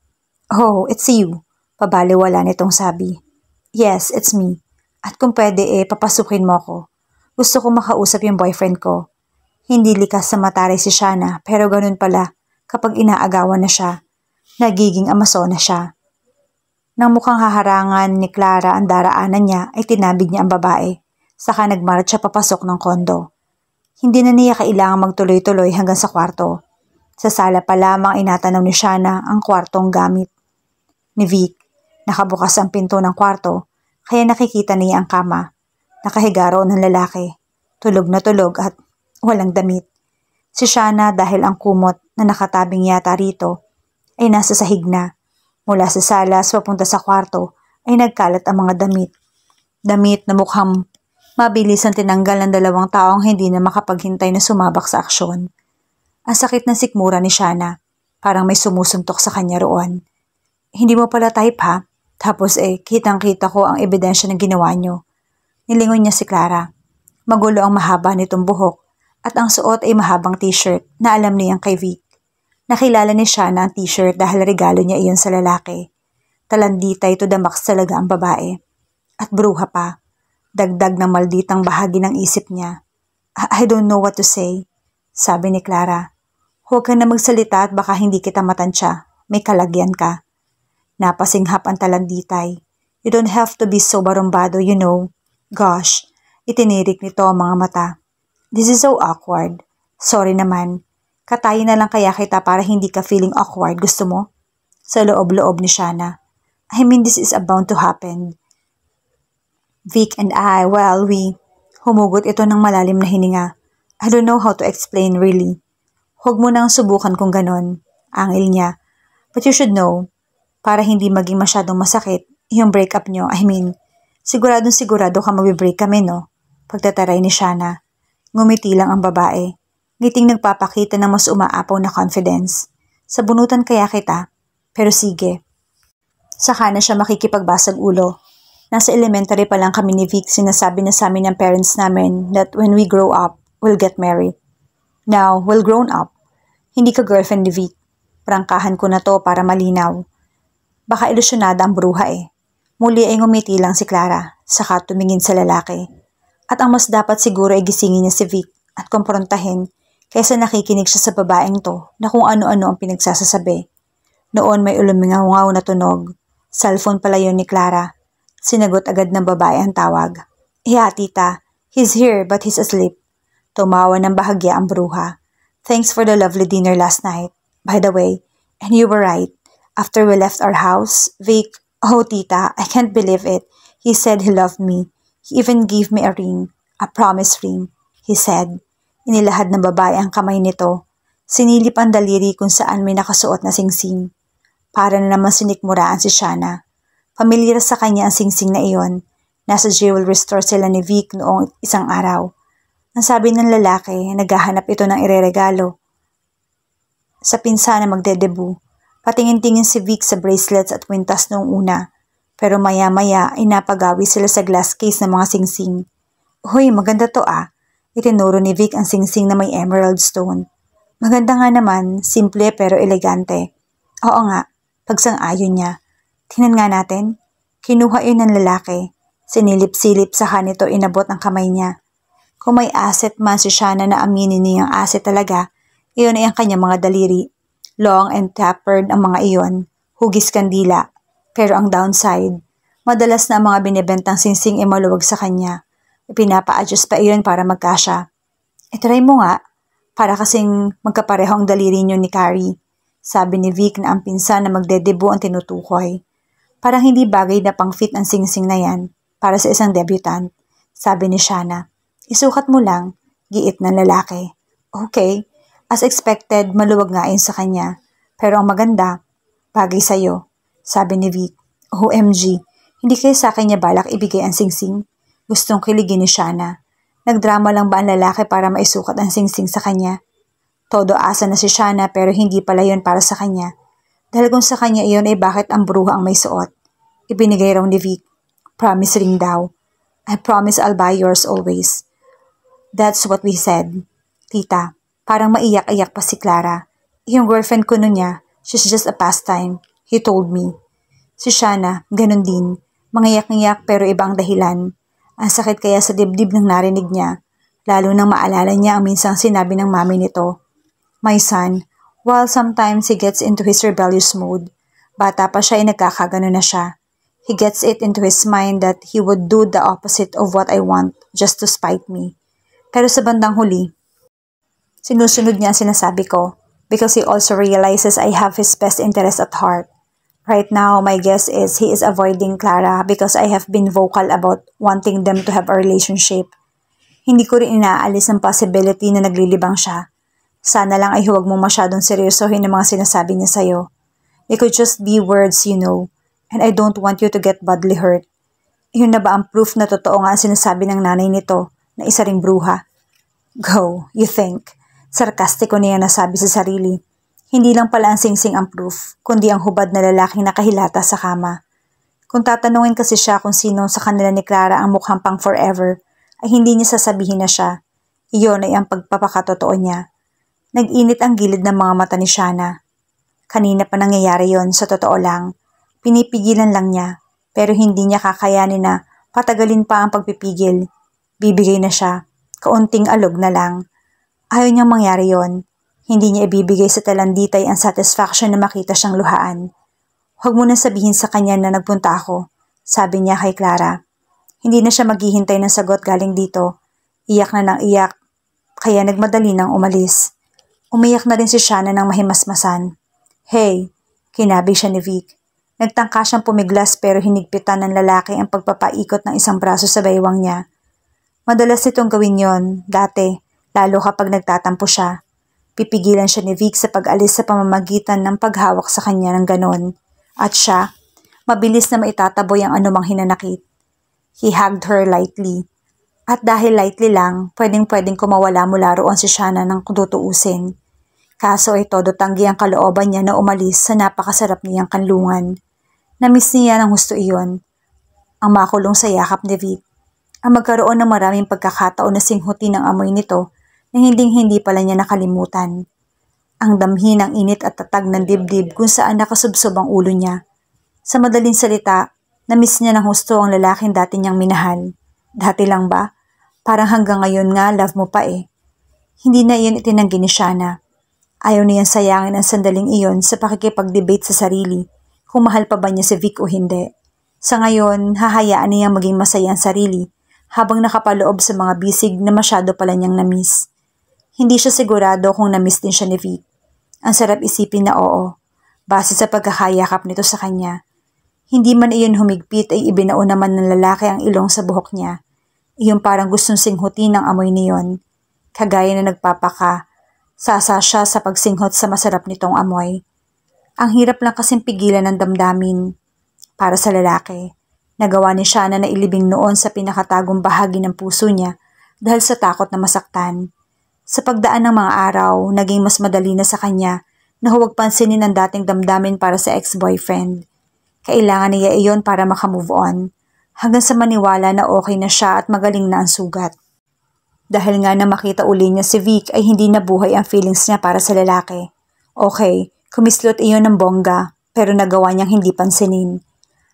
Oh, it's you. Pabaliwala nitong sabi. Yes, it's me. At kung pwede papasukin mo ko. Gusto ko makausap yung boyfriend ko. Hindi likas sa mataray si Shana pero ganun pala kapag inaagawan na siya. Nagiging amaso na siya. Nang mukhang haharangan ni Clara ang daraanan niya ay tinabig niya ang babae. Saka nagmarcha papasok ng kondo. Hindi na niya kailangang magtuloy-tuloy hanggang sa kwarto. Sa sala pa lamang inatanaw ni Shana ang kwartong gamit ni Vic. Nakabukas ang pinto ng kwarto kaya nakikita niya ang kama. Nakahiga roon ng lalaki. Tulog na tulog at walang damit. Si Shana dahil ang kumot na nakatabing yata rito ay nasa sahig na. Mula sa salas papunta sa kwarto ay nagkalat ang mga damit. Damit na mukhang mabilis ang tinanggal ng dalawang taong hindi na makapaghintay na sumabak sa aksyon. Ang sakit ng sikmura ni Shana. Parang may sumusuntok sa kanya roon. Hindi mo pala type ha? Tapos kitang-kita ko ang ebidensya ng ginawa niyo. Nilingon niya si Clara. Magulo ang mahaba nitong buhok at ang suot ay mahabang t-shirt na alam niyang kay Vic. Nakilala ni Shana ang t-shirt dahil regalo niya iyon sa lalaki. Talanditay to the max talaga ang babae. At bruha pa. Dagdag ng malditang bahagi ng isip niya. I don't know what to say, sabi ni Clara. Huwag ka na magsalita at baka hindi kita matansya. May kalagyan ka. Napasinghap ang talanditay. You don't have to be so barumbado, you know. Gosh, itinirik nito ang mga mata. This is so awkward. Sorry naman. Katayin na lang kaya kita para hindi ka feeling awkward. Gusto mo? Sa loob-loob ni Shana. I mean, this is bound to happen. Vic and I, well, Humugot ito ng malalim na hininga. I don't know how to explain really. Huwag mo nang subukan kung ganon. Angil niya. But you should know, para hindi maging masyadong masakit, yung breakup nyo, sigurado ka mag-break kami, no? Pagtataray ni Shana. Ngumiti lang ang babae. Ngiting nagpapakita ng mas umaapaw na confidence. Sabunutan kaya kita, pero sige. Saka na siya makikipagbasag ulo. Nasa elementary pa lang kami ni Vic, sinasabi na sa amin ng parents namin that when we grow up, we'll get married. Now, we're grown up. Hindi ka girlfriend ni Vic. Prangkahan ko na to para malinaw. Baka ilusyonada ang bruha eh. Muli ay ngumiti lang si Clara, saka tumingin sa lalaki. At ang mas dapat siguro ay gisingin niya si Vic at kumprontahin kaysa nakikinig siya sa babaeng to na kung ano-ano ang pinagsasasabi. Noon may ulumingaw na tunog. Cellphone pala yun ni Clara. Sinagot agad ng babae ang tawag. Yeah, tita. He's here but he's asleep. Tumawa ng bahagya ang bruha. Thanks for the lovely dinner last night. By the way, and you were right. After we left our house, Vic, oh tita, I can't believe it. He said he loved me. He even gave me a ring. A promise ring. He said. Inilahad ng babae ang kamay nito. Sinilip ang daliri kung saan may nakasuot na singsing. Para na naman sinikmuraan si Shana. Pamilyar sa kanya ang singsing na iyon. Nasa jewelry store sila ni Vic noong isang araw. Ang sabi ng lalaki, naghahanap ito ng ireregalo. Sa pinsa na magdedebu, patingin-tingin si Vic sa bracelets at kwintas noong una. Pero maya-maya ay napagawi sila sa glass case ng mga singsing. Hoy, maganda to ah. Itinuro ni Vic ang singsing na may emerald stone. Maganda nga naman, simple pero elegante. Oo nga, pagsang-ayon niya. Tingnan nga natin. Kinuha yun ng lalaki. Sinilip-silip sa kanito inabot ang kamay niya. Kung may asset man si Shana na aminin niyang asset talaga, iyon ay ang kanyang mga daliri. Long and tapered ang mga iyon. Hugis kandila. Pero ang downside, madalas na ang mga binibentang singsing ay maluwag sa kanya. Ipinapa-adjust pa iyon para magkasya. Try mo nga, para kasing magkapareho ang daliri niyo ni Carrie. Sabi ni Vic na ang pinsan na magdedebo ang tinutukoy. Parang hindi bagay na pang-fit ang singsing na yan para sa isang debutant, sabi ni Shana. Isukat mo lang, giit ng lalaki. Okay, as expected, maluwag nga yun sa kanya. Pero ang maganda, bagay sa'yo, sabi ni Vic. OMG, hindi kayo sa akin niya balak ibigay ang singsing? Gustong kiligin ni Shana. Nagdrama lang ba ang lalaki para maisukat ang singsing sa kanya? Todo asa na si Shana pero hindi pala yun para sa kanya. Dahil kung sa kanya iyon ay bakit ang bruha ang may suot. Ibinigay raw ni Vic. Promise ring daw. I promise I'll buy yours always. That's what we said. Tita, parang maiyak-iyak pa si Clara. Yung girlfriend ko nun niya, she's just a pastime. He told me. Si Shana, ganun din. Mangiyak-iyak pero ibang dahilan. Ang sakit kaya sa dibdib ng narinig niya. Lalo nang maalala niya ang minsang sinabi ng mami nito. My son, while sometimes he gets into his rebellious mode, bata pa siya ay nagkakagano na siya. He gets it into his mind that he would do the opposite of what I want just to spite me. Pero sa bandang huli, sinusunod niya ang sinasabi ko because he also realizes I have his best interest at heart. Right now, my guess is he is avoiding Clara because I have been vocal about wanting them to have a relationship. Hindi ko rin inaalis ang possibility na naglilibang siya. Sana lang ay huwag mo masyadong seryosohin ang mga sinasabi niya sa'yo. It could just be words, you know, and I don't want you to get badly hurt. Yun na ba ang proof na totoo nga ang sinasabi ng nanay nito na isa ring bruha? Go, you think. Sarkastiko niya nasabi sa sarili. Hindi lang pala ang singsing ang proof, kundi ang hubad na lalaking nakahilata sa kama. Kung tatanungin kasi siya kung sino sa kanila ni Clara ang mukhang pang forever, ay hindi niya sasabihin na siya. Iyon ay ang pagpapakatotoo niya. Nag-init ang gilid ng mga mata ni Shana. Kanina pa nangyayari yon sa totoo lang. Pinipigilan lang niya, pero hindi niya kakayanin na patagalin pa ang pagpipigil. Bibigay na siya, kaunting alog na lang. Ayaw niyang mangyari yon. Hindi niya ibibigay sa talanditay ang satisfaction na makita siyang luhaan. Huwag mo na sabihin sa kanya na nagpunta ako, sabi niya kay Clara. Hindi na siya maghihintay ng sagot galing dito. Iyak na ng iyak, kaya nagmadali nang umalis. Umiyak na rin si Shanna ng mahimasmasan. Hey, kinabi siya ni Vic. Nagtangka siyang pumiglas pero hinigpitan ng lalaki ang pagpapaikot ng isang braso sa baywang niya. Madalas itong gawin yon, dati, lalo kapag nagtatampo siya. Pipigilan siya ni Vic sa pag-alis sa pamamagitan ng paghawak sa kanya ng ganon. At siya, mabilis na maitataboy ang anumang hinanakit. He hugged her lightly. At dahil lightly lang, pwedeng-pwedeng kumawala mula roon si Shanna ng tutuusin. Kaso ay todo tanggi ang kalooban niya na umalis sa napakasarap niyang kanlungan. Namiss niya ng husto iyon. Ang makulong sa yakap ni Vic. Ang magkaroon ng maraming pagkakataon na singhutin ang amoy nito na hinding-hindi pala niya nakalimutan. Ang damhi ng init at tatag ng dibdib kung saan nakasubsob ang ulo niya. Sa madaling salita, namiss niya ng husto ang lalaking dati niyang minahal. Dati lang ba? Parang hanggang ngayon nga love mo pa eh. Hindi na iyon itinanggi ni Shanna. Ayaw niyang sayangin ang sandaling iyon sa pakikipag-debate sa sarili kung mahal pa ba niya si Vic o hindi. Sa ngayon, hahayaan niyang maging masaya ang sarili habang nakapaloob sa mga bisig na masyado pala niyang namiss. Hindi siya sigurado kung namiss din siya ni Vic. Ang sarap isipin na oo, base sa pagkakayakap nito sa kanya. Hindi man iyon humigpit ay ibinao naman ng lalaki ang ilong sa buhok niya. Iyon parang gustong singhutin ng amoy niyon. Kagaya na nagpapaka, sasa siya sa pagsinghot sa masarap nitong amoy. Ang hirap lang kasing pigilan ng damdamin. Para sa lalaki, nagawa ni Shanna na ilibing noon sa pinakatagong bahagi ng puso niya dahil sa takot na masaktan. Sa pagdaan ng mga araw, naging mas madali na sa kanya na huwag pansinin ang dating damdamin para sa ex-boyfriend. Kailangan niya iyon para makamove on. Hanggang sa maniwala na okay na siya at magaling na ang sugat. Dahil nga na makita uli niya si Vic ay hindi nabuhay ang feelings niya para sa lalaki. Okay, kumislot iyon ng bongga pero nagawa niyang hindi pansinin.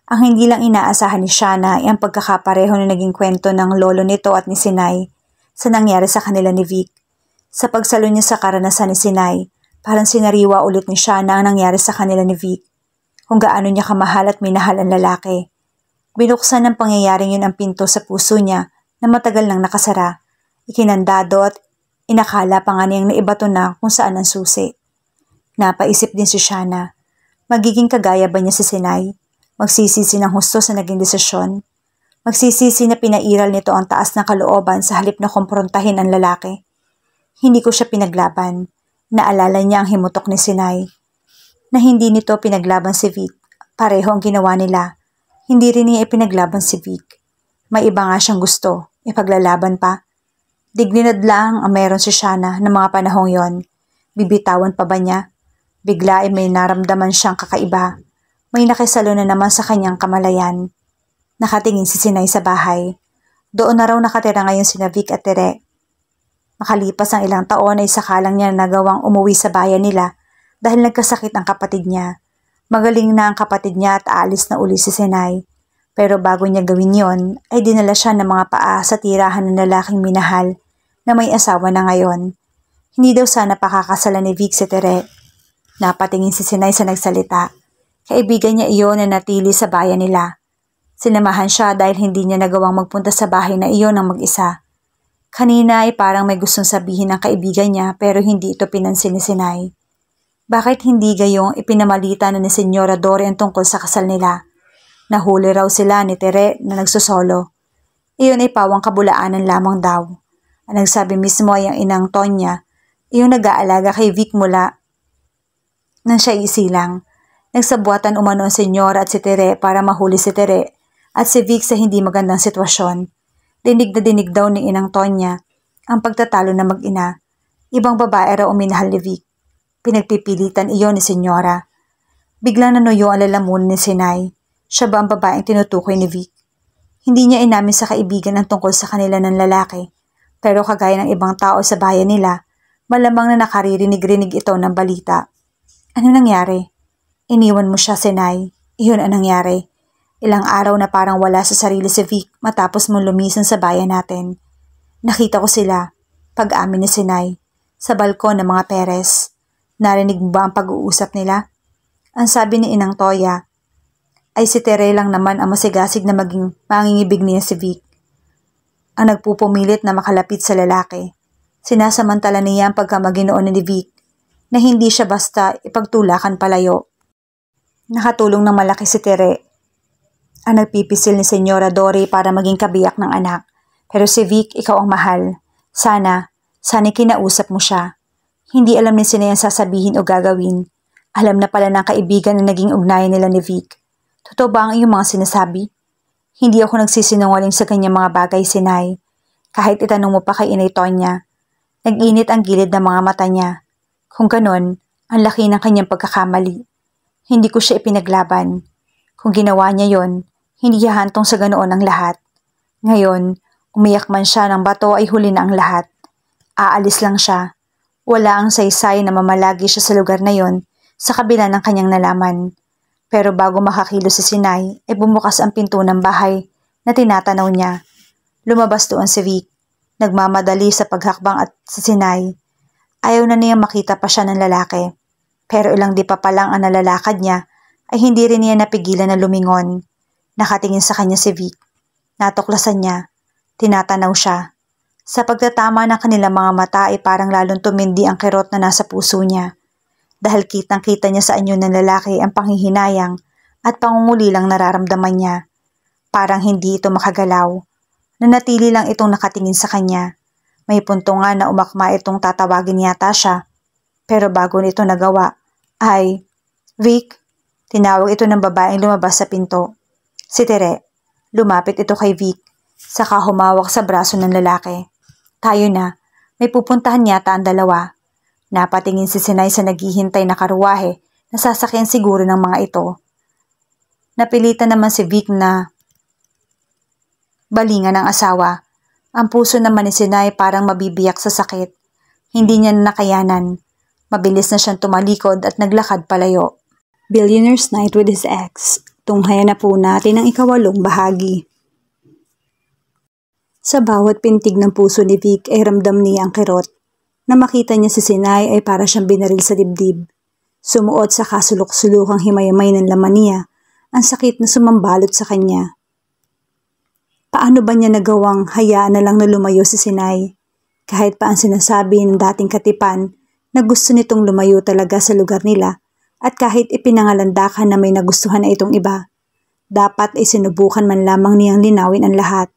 Ang hindi lang inaasahan ni Shanna ay ang pagkakapareho na naging kwento ng lolo nito at ni Sinay sa nangyari sa kanila ni Vic. Sa pagsalo niya sa karanasan ni Sinay, parang sinariwa ulit ni Shanna ang nangyari sa kanila ni Vic. Kung gaano niya kamahal at minahal ang lalaki. Binuksan ng pangyayaring yun ang pinto sa puso niya na matagal nang nakasara. Ikinandado at inakala pa nga niyang naibato na kung saan ang susi. Napaisip din si Shanna. Magiging kagaya ba niya si Sinay? Magsisisi ng husto sa naging desisyon? Magsisisi na pinairal nito ang taas na kalooban sa halip na kumprontahin ang lalaki? Hindi ko siya pinaglaban. Naalala niya ang himutok ni Sinay. Na hindi nito pinaglaban si Vic. Pareho ang ginawa nila. Hindi rin niya ipinaglaban si Vic. May iba nga siyang gusto. Ipaglalaban pa. Dignidad lang ang meron si Shanna ng mga panahong yon. Bibitawan pa ba niya? Bigla ay may naramdaman siyang kakaiba. May nakisalo na naman sa kanyang kamalayan. Nakatingin si Sinay sa bahay. Doon na raw nakatira ngayon sina Vic at Tere. Makalipas ang ilang taon ay sakalang niya nagawang umuwi sa bayan nila dahil nagkasakit ang kapatid niya. Magaling na ang kapatid niya at aalis na uli si Sinay. Pero bago niya gawin yon, ay dinala siya ng mga paa sa tirahan ng lalaking minahal na may asawa na ngayon. Hindi daw sana pakakasalan ni Vic si Tere. Napatingin si Sinay sa nagsalita. Kaibigan niya iyon na natili sa bayan nila. Sinamahan siya dahil hindi niya nagawang magpunta sa bahay na iyon ng mag-isa. Kanina ay parang may gustong sabihin ng kaibigan niya pero hindi ito pinansin ni Sinay. Bakit hindi gayong ipinamalita na ni Senyora Dore ang tungkol sa kasal nila? Nahuli raw sila ni Tere na nagsusolo. Iyon ay pawang kabulaanan lamang daw. Ang nagsabi mismo ay ang inang Tonya, iyong nag-aalaga kay Vic mula nang siya isilang. Nagsabuatan umano ang Senyora at si Tere para mahuli si Tere at si Vic sa hindi magandang sitwasyon. Dinig na dinig daw ni inang Tonya ang pagtatalo na mag-ina. Ibang babae raw uminahal ni Vic. Pinagpipilitan iyon ni Senyora. Biglang nanuyo ang lalamunan ni Sinay. Siya ba ang babaeng tinutukoy ni Vic? Hindi niya inamin sa kaibigan ang tungkol sa kanila ng lalaki. Pero kagaya ng ibang tao sa bayan nila, malamang na nakaririnig-rinig ito ng balita. Ano nangyari? Iniwan mo siya, Sinay. Iyon ang nangyari. Ilang araw na parang wala sa sarili si Vic matapos mong lumisan sa bayan natin. Nakita ko sila, pag-amin ni Sinay, sa balkon ng mga Perez. Narinig mo ba ang pag-uusap nila? Ang sabi ni Inang Toya, ay si Tere lang naman ang masigasig na maging mangingibig niya si Vic. Ang nagpupumilit na makalapit sa lalaki. Sinasamantala niya ang pagkamaginoon ni Vic na hindi siya basta ipagtulakan palayo. Nakatulong ng malaki si Tere. Ang nagpipisil ni Senyora Dory para maging kabiyak ng anak. Pero si Vic, ikaw ang mahal. Sana kinausap mo siya. Hindi alam ni Sinay ang sasabihin o gagawin. Alam na pala ng kaibigan na naging ugnayan nila ni Vic. Totoo ba ang iyong mga sinasabi? Hindi ako nagsisinungaling sa kanyang mga bagay, Sinay. Kahit itanong mo pa kay Inay Tonya. Nag-init ang gilid ng mga mata niya. Kung ganon, ang laki ng kanyang pagkakamali. Hindi ko siya ipinaglaban. Kung ginawa niya yon, hindi hahantong sa ganoon ang lahat. Ngayon, umiyak man siya ng bato ay huli na ang lahat. Aalis lang siya. Wala ang saysay na mamalagi siya sa lugar na yon sa kabila ng kanyang nalaman. Pero bago makakilos si Sinay, ay bumukas ang pinto ng bahay na tinatanaw niya. Lumabas doon si Vic. Nagmamadali sa paghakbang at si Sinay. Ayaw na niyang makita pa siya ng lalaki. Pero ilang di pa palang ang nalalakad niya ay hindi rin niya napigilan na lumingon. Nakatingin sa kanya si Vic. Natuklasan niya. Tinatanaw siya. Sa pagtatama ng kanilang mga mata ay parang lalong tumindi ang kirot na nasa puso niya. Dahil kitang-kita niya sa anyo ng lalaki ang panghihinayang at pangungulilang nararamdaman niya. Parang hindi ito makagalaw. Nanatili lang itong nakatingin sa kanya. May punto nga na umakma itong tatawagin yata siya. Pero bago nito nagawa, ay, Vic, tinawag ito ng babaeng lumabas sa pinto. Si Tere, lumapit ito kay Vic, saka humawak sa braso ng lalaki. Tayo na, may pupuntahan yata ang dalawa. Napatingin si Sinay sa naghihintay na karuwahe na sasakyan siguro ng mga ito. Napilitan naman si Vic na balingan ng asawa. Ang puso naman ni Sinay parang mabibiyak sa sakit. Hindi niya nakayanan. Mabilis na siyang tumalikod at naglakad palayo. Billionaire's Night with his ex. Tunghayan na po natin ang 8 bahagi. Sa bawat pintig ng puso ni Vic ay ramdam niya ang kirot. Na makita niya si Sinay ay para siyang binaril sa dibdib. Sumuot sa kasulok-sulukang himayamay ng laman niya, ang sakit na sumambalot sa kanya. Paano ba niya nagawang hayaan na lang na lumayo si Sinay? Kahit pa ang sinasabi ng dating katipan na gusto nitong lumayo talaga sa lugar nila at kahit ipinangalandakan na may nagustuhan na itong iba, dapat ay sinubukan man lamang niyang linawin ang lahat.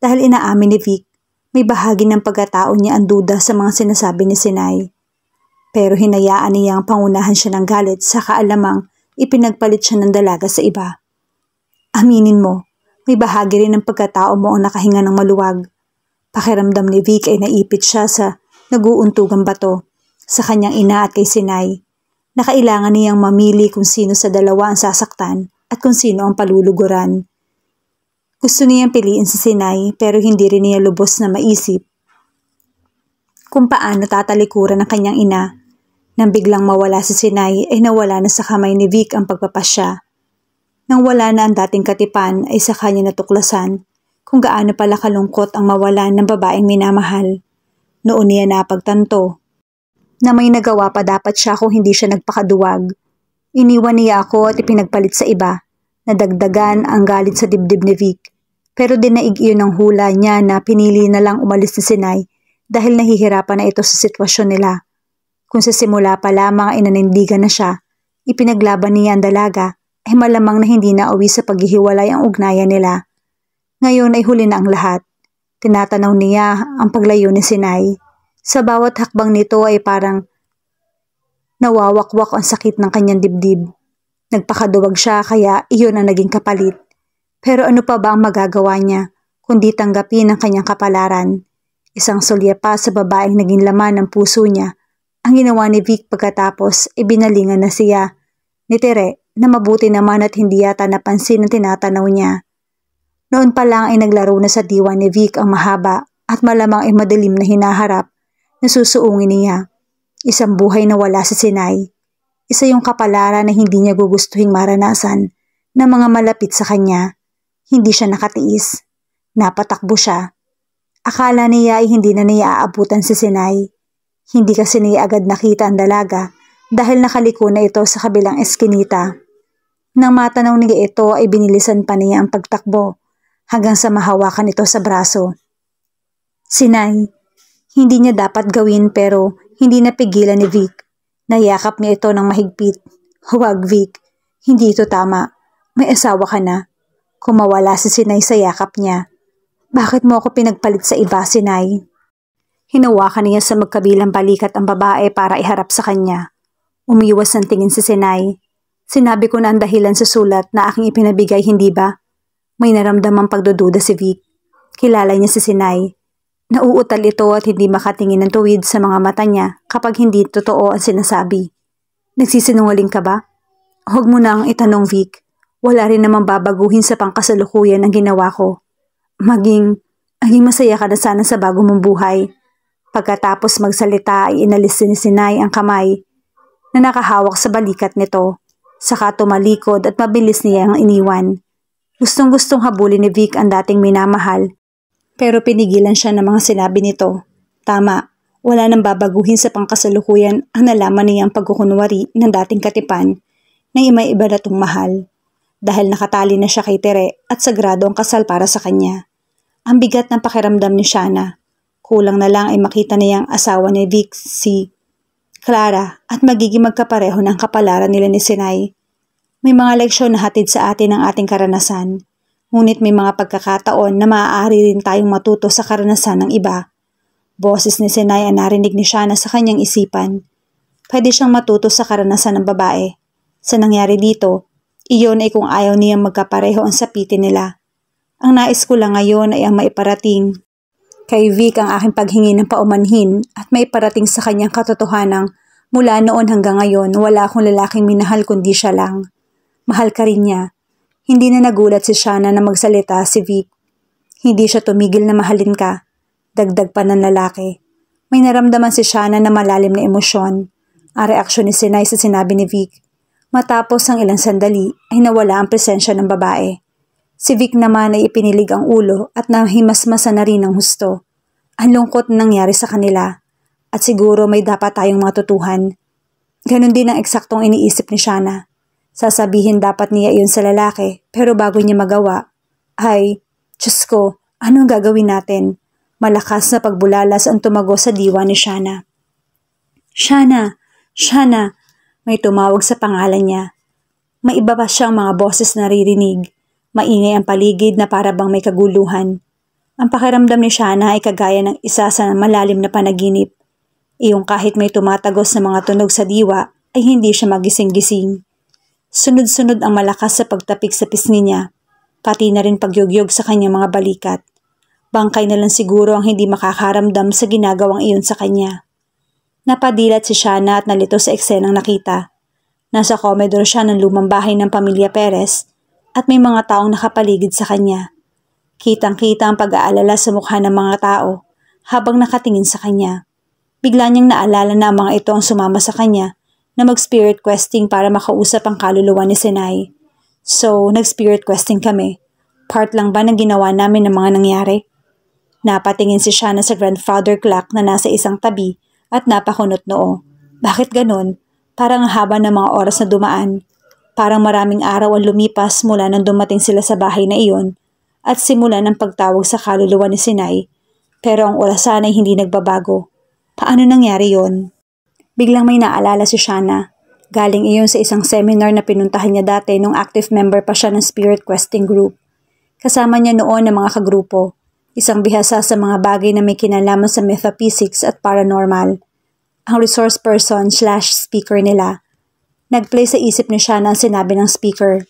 Dahil inaamin ni Vic, may bahagi ng pagkatao niya ang duda sa mga sinasabi ni Sinay. Pero hinayaan niyang pangunahan siya ng galit sa kaalamang ipinagpalit siya ng dalaga sa iba. Aminin mo, may bahagi rin ng pagkatao mo ang nakahinga ng maluwag. Pakiramdam ni Vic ay naipit siya sa naguuntugang bato sa kanyang ina at kay Sinay. Nakailangan niyang mamili kung sino sa dalawa ang sasaktan at kung sino ang paluluguran. Gusto niyang piliin si Sinay pero hindi rin niya lubos na maisip kung paano tatalikuran ng kanyang ina. Nang biglang mawala si Sinay ay nawala na sa kamay ni Vic ang pagpapasya. Nang wala na ang dating katipan ay sa kanya natuklasan kung gaano pala kalungkot ang mawalan ng babaeng minamahal. Noon niya napagtanto na may nagawa pa dapat siya kung hindi siya nagpakaduwag. Iniwan niya ako at ipinagpalit sa iba. Nadagdagan ang galit sa dibdib ni Vic. Pero dinaig iyon ang hula niya na pinili na lang umalis si Sinay dahil nahihirapan na ito sa sitwasyon nila. Kung sa simula pa lamang ay nanindigan na siya, ipinaglaban niya ang dalaga, ay malamang na hindi na uwi sa paghihiwalay ang ugnayan nila. Ngayon ay huli na ang lahat. Tinatanaw niya ang paglayo ni Sinay. Sa bawat hakbang nito ay parang nawawakwak ang sakit ng kanyang dibdib. Nagpakaduwag siya kaya iyon ang naging kapalit. Pero ano pa ba ang magagawa niya kundi tanggapin ang kanyang kapalaran? Isang sulya pa sa babaeng naging laman ng puso niya. Ang ginawa ni Vic pagkatapos ibinalingan na siya ni Tere na mabuti naman at hindi yata napansin ang tinatanaw niya. Noon pa lang ay naglaro na sa diwa ni Vic ang mahaba at malamang ay madilim na hinaharap na susuungin niya. Isang buhay na wala si Sinay. Isa yung kapalaran na hindi niya gugustuhing maranasan ng mga malapit sa kanya. Hindi siya nakatiis. Napatakbo siya. Akala niya ay hindi na niya aabutan si Sinay. Hindi kasi niya agad nakita ang dalaga dahil nakaliko na ito sa kabilang eskinita. Nang matanaw niya ito ay binilisan pa niya ang pagtakbo hanggang sa mahawakan ito sa braso. Sinay, hindi niya dapat gawin pero hindi napigilan ni Vic. Nayakap niya ito ng mahigpit. Huwag Vic, hindi ito tama. May asawa ka na. Kumawala si Sinay sa yakap niya. Bakit mo ako pinagpalit sa iba, Sinay? Hinawakan niya sa magkabilang balikat ang babae para iharap sa kanya. Umiwas ang tingin si Sinay. Sinabi ko na ang dahilan sa sulat na aking ipinabigay, hindi ba? May naramdamang pagdududa si Vic. Kilala niya si Sinay. Nauutal ito at hindi makatingin ng tuwid sa mga mata niya kapag hindi totoo ang sinasabi. Nagsisinungaling ka ba? Huwag mo nang itanong, Vic. Wala rin namang babaguhin sa pangkasalukuyan ang ginawa ko. Maging masaya ka na sana sa bago mong buhay. Pagkatapos magsalita ay inalis ni Sinay ang kamay na nakahawak sa balikat nito. Saka tumalikod at mabilis niya ang iniwan. Gustong-gustong habulin ni Vic ang dating minamahal. Pero pinigilan siya ng mga sinabi nito. Tama, wala nang babaguhin sa pangkasalukuyan ang nalaman niya ang pagkukunwari ng dating katipan na may iba na itong mahal. Dahil nakatali na siya kay Tere at sagrado ang kasal para sa kanya. Ang bigat ng pakiramdam ni Shana. Kulang na lang ay makita niyang asawa ni Vic si Clara at magiging magkapareho ng kapalaran nila ni Sinay. May mga leksyon na hatid sa atin ang ating karanasan. Ngunit may mga pagkakataon na maaari rin tayong matuto sa karanasan ng iba. Boses ni Sinay ang narinig ni Shana sa kanyang isipan. Pwede siyang matuto sa karanasan ng babae. Sa nangyari dito, iyon ay kung ayaw niyang magkapareho ang sapitin nila. Ang nais ko lang ngayon ay ang maiparating kay Vic ang aking paghingi ng paumanhin at maiparating sa kanyang katotohanang mula noon hanggang ngayon wala akong lalaking minahal kundi siya lang. Mahal ka rin niya. Hindi na nagulat si Shana na magsalita si Vic. Hindi siya tumigil na mahalin ka. Dagdag pa ng lalaki. May naramdaman si Shana na malalim na emosyon. Ang reaksyon ni Sinay sa sinabi ni Vic. Matapos ang ilang sandali ay nawala ang presensya ng babae. Si Vic naman ay ipinilig ang ulo at nahimasmasa na rin ang husto. Ang lungkot na nangyari sa kanila at siguro may dapat tayong matutuhan. Ganon din ang eksaktong iniisip ni Shana. Sasabihin dapat niya iyon sa lalaki pero bago niya magawa, ay, Diyos ko, anong gagawin natin? Malakas na pagbulalas ang tumago sa diwa ni Shana. Shana! Shana! May tumawag sa pangalan niya. May iba pa siyang mga boses na naririnig. Maingay ang paligid na para bang may kaguluhan. Ang pakiramdam ni Shana ay kagaya ng isa sa malalim na panaginip. Iyong kahit may tumatagos na mga tunog sa diwa ay hindi siya magising-gising. Sunod-sunod ang malakas sa pagtapik sa pisngi niya, pati na rin pagyugyog sa kanyang mga balikat. Bangkay na lang siguro ang hindi makakaramdam sa ginagawang iyon sa kanya. Napadilat si Shana at nalito sa eksenang nakita. Nasa komedor siya ng lumang bahay ng pamilya Perez at may mga taong nakapaligid sa kanya. Kitang-kita ang pag-aalala sa mukha ng mga tao habang nakatingin sa kanya. Bigla niyang naalala na ang mga ito ang sumama sa kanya na mag-spirit questing para makausap ang kaluluwa ni Sinay. So, nag-spirit questing kami. Part lang ba ng ginawa namin ng mga nangyari? Napatingin si Shana sa grandfather clock na nasa isang tabi at napakunot noo. Bakit ganon? Parang ang haba ng mga oras na dumaan. Parang maraming araw ang lumipas mula nang dumating sila sa bahay na iyon at simula ng pagtawag sa kaluluwa ni Sinay. Pero ang orasan ay hindi nagbabago. Paano nangyari yon? Biglang may naalala si Shana. Galing iyon sa isang seminar na pinuntahan niya dati nung active member pa siya ng spirit questing group. Kasama niya noon ang mga kagrupo. Isang bihasa sa mga bagay na may kinalaman sa metaphysics at paranormal. Ang resource person / speaker nila. Nagplay sa isip ni Shana ang sinabi ng speaker.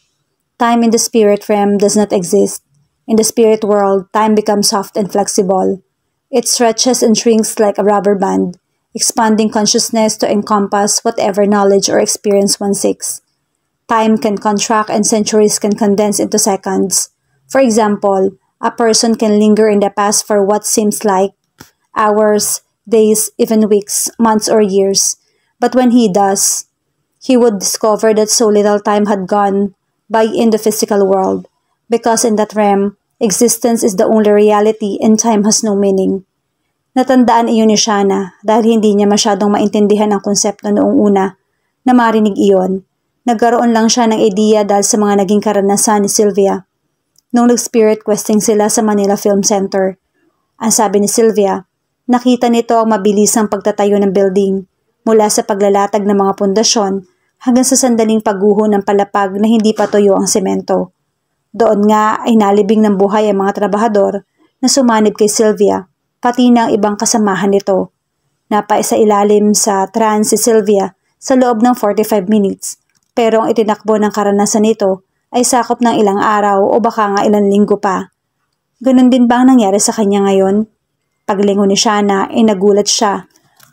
Time in the spirit realm does not exist. In the spirit world, time becomes soft and flexible. It stretches and shrinks like a rubber band, expanding consciousness to encompass whatever knowledge or experience one seeks. Time can contract and centuries can condense into seconds. For example, a person can linger in the past for what seems like hours, days, even weeks, months, or years. But when he does, he would discover that so little time had gone in the physical world, because in that realm, existence is the only reality and time has no meaning. Natandaan iyon ni Shanna dahil hindi niya masyadong maintindihan ang konsepto noong una na marinig iyon. Nagkaroon lang siya ng ideya dahil sa mga naging karanasan ni Sylvia. Nung nag-spirit questing sila sa Manila Film Center, ang sabi ni Sylvia, nakita nito ang mabilisang pagtatayo ng building mula sa paglalatag ng mga pundasyon hanggang sa sandaling pagguho ng palapag na hindi pa tuyo ang semento. Doon nga ay nalibing ng buhay ang mga trabahador na sumanib kay Sylvia, pati na ang ibang kasamahan nito. Napaisailalim sa trance si Sylvia sa loob ng 45 minutes, pero ang itinakbo ng karanasan nito ay sakop ng ilang araw o baka nga ilang linggo pa. Ganun din ba ang nangyari sa kanya ngayon? Paglingon ni Shanna ay nagulat siya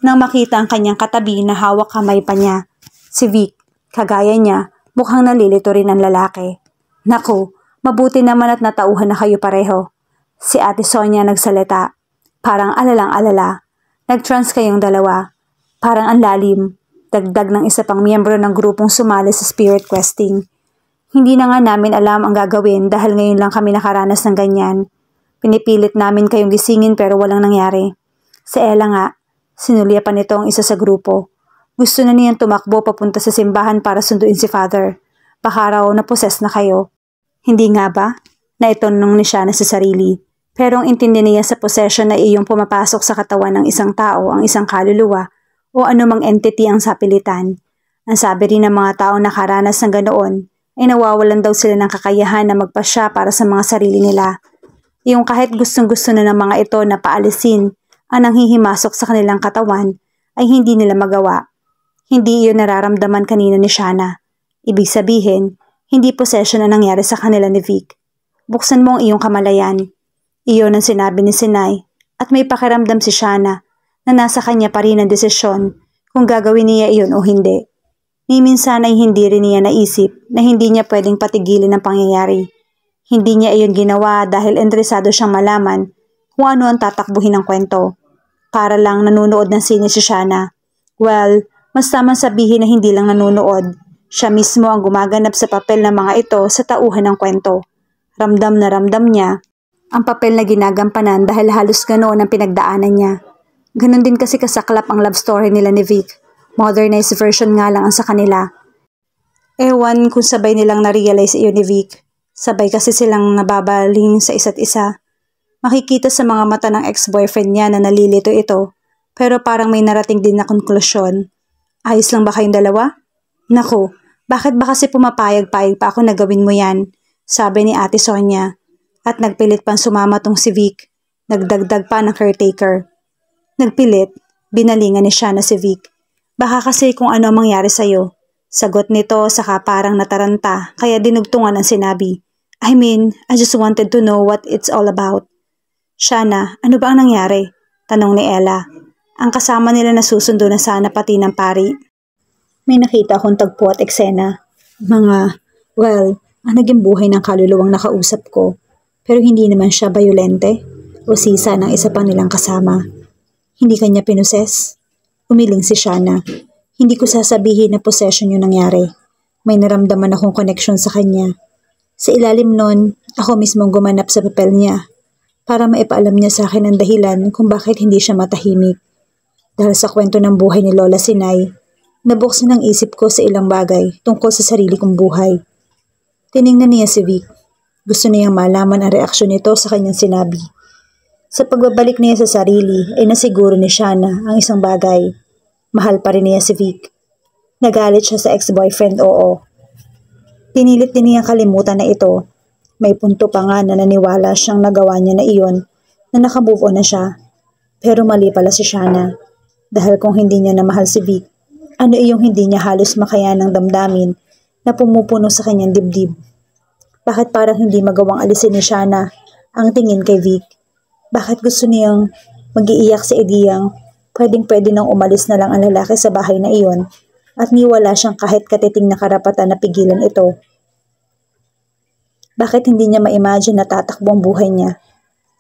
nang makita ang kanyang katabi na hawak kamay pa niya. Si Vic, kagaya niya, mukhang nalilito rin ang lalaki. Naku, mabuti naman at natauhan na kayo pareho. Si Ate Sonia nagsalita. Parang alalang-alala. Nag-trance kayong dalawa. Parang ang lalim. Dagdag ng isa pang miyembro ng grupong sumali sa spirit questing. Hindi na nga namin alam ang gagawin dahil ngayon lang kami nakaranas ng ganyan. Pinipilit namin kayong gisingin pero walang nangyari. Si Ella nga, sinulya pa nito ang isa sa grupo. Gusto na niyang tumakbo papunta sa simbahan para sunduin si Father. Baka raw naposes na kayo. Hindi nga ba? Naitanong ni Shanna sa sarili. Pero ang intindi niya sa possession na iyong pumapasok sa katawan ng isang tao ang isang kaluluwa o anumang entity ang sapilitan. Ang sabi rin ng mga tao na nakaranas ng ganoon ay nawawalan daw sila ng kakayahan na magpasya para sa mga sarili nila. Yung kahit gustong-gusto na ng mga ito na paalisin ang nanghihimasok sa kanilang katawan ay hindi nila magawa. Hindi iyon nararamdaman kanina ni Shanna. Ibig sabihin, hindi possession na nangyari sa kanila ni Vic. Buksan mo ang iyong kamalayan. Iyon ang sinabi ni Sinay at may pakiramdam si Shanna na nasa kanya pa rin ang desisyon kung gagawin niya iyon o hindi. Ni minsan ay hindi rin niya naisip na hindi niya pwedeng patigilin ang pangyayari. Hindi niya iyon ginawa dahil interesado siyang malaman kung ano ang tatakbuhin ng kwento. Para lang nanonood ng sine si Shanna. Well, mas tamang sabihin na hindi lang nanonood. Siya mismo ang gumaganap sa papel ng mga ito sa tauhan ng kwento. Ramdam na ramdam niya ang papel na ginagampanan dahil halos ganoon ang pinagdaanan niya. Ganon din kasi kasaklap ang love story nila ni Vic. Modernized version nga lang ang sa kanila. Ewan kung sabay nilang na-realize iyon ni Vic. Sabay kasi silang nababaling sa isa't isa. Makikita sa mga mata ng ex-boyfriend niya na nalilito ito, pero parang may narating din na konklusyon. Ayos lang ba kayong dalawa? Naku, bakit ba kasi pumapayag-payag pa ako na gawin mo yan? Sabi ni Ate Sonia. At nagpilit pang sumama tong si Vic. Nagdagdag pa ng caretaker. Nagpilit, binalingan ni Shanna si Vic. Baka kasi kung ano ang mangyari sa'yo. Sagot nito saka parang nataranta kaya dinugtungan ang sinabi. I mean, I just wanted to know what it's all about. Shanna, ano ba ang nangyari? Tanong ni Ella. Ang kasama nila na susundo na sana pati ng pari. May nakita akong tagpo at eksena. Ang naging buhay ng kaluluwang nakausap ko. Pero hindi naman siya bayolente o sisa ng isa pang nilang kasama. Hindi kanya pinoses. Umiling si Shanna. Hindi ko sasabihin na possession yung nangyari. May naramdaman akong connection sa kanya. Sa ilalim nun, ako mismong gumanap sa papel niya para maipaalam niya sa akin ang dahilan kung bakit hindi siya matahimik. Dahil sa kwento ng buhay ni Lola Sinay, nabuksan ang isip ko sa ilang bagay tungkol sa sarili kong buhay. Tiningnan niya si Vic. Gusto niyang malaman ang reaksyon nito sa kanyang sinabi. Sa pagbabalik niya sa sarili ay nasiguro ni Shanna ang isang bagay. Mahal pa rin niya si Vic. Nagalit siya sa ex-boyfriend, oo. Pinilit din niyang kalimutan na ito. May punto pa nga na naniwala siyang nagawa niya na iyon na nakamove on na siya. Pero mali pala si Shanna. Dahil kung hindi niya namahal si Vic, ano iyong hindi niya halos makayanang damdamin na pumupuno sa kanyang dibdib? Bakit parang hindi magawang alisin ni Shanna ang tingin kay Vic? Bakit gusto niyang mag-iiyak sa ideyang pwedeng-pwede nang umalis na lang ang lalaki sa bahay na iyon at niwala siyang kahit katiting na karapatan na pigilan ito? Bakit hindi niya ma-imagine na tatakbo ang buhay niya?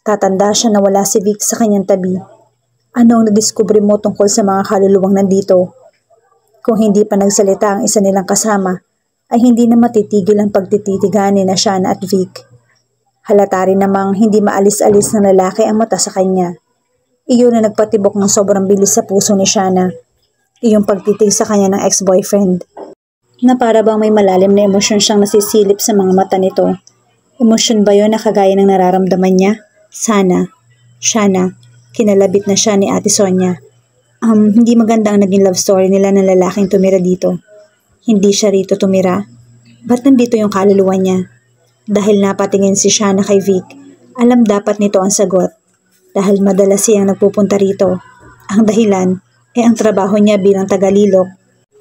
Tatanda siya na wala si Vic sa kanyang tabi. Ano ang nadiskubre mo tungkol sa mga kaluluwang nandito? Kung hindi pa nagsalita ang isa nilang kasama, ay hindi na matitigil ang pagtititigan ni na Shana at Vic. Halata rin namang hindi maalis-alis ng lalaki ang mata sa kanya. Iyon na nagpatibok ng sobrang bilis sa puso ni Shana. Iyong pagtitig sa kanya ng ex-boyfriend. Na para bang may malalim na emosyon siyang nasisilip sa mga mata nito. Emosyon ba yun na kagaya ng nararamdaman niya? Sana. Shana. Kinalabit na siya ni Ate Sonia. Hindi maganda ang naging love story nila ng lalaking tumira dito. Hindi siya rito tumira. Ba't nandito yung kaluluwa niya? Dahil napatingin si Shana kay Vic, alam dapat nito ang sagot. Dahil madalas siyang nagpupunta rito. Ang dahilan ay ang trabaho niya bilang tagalilok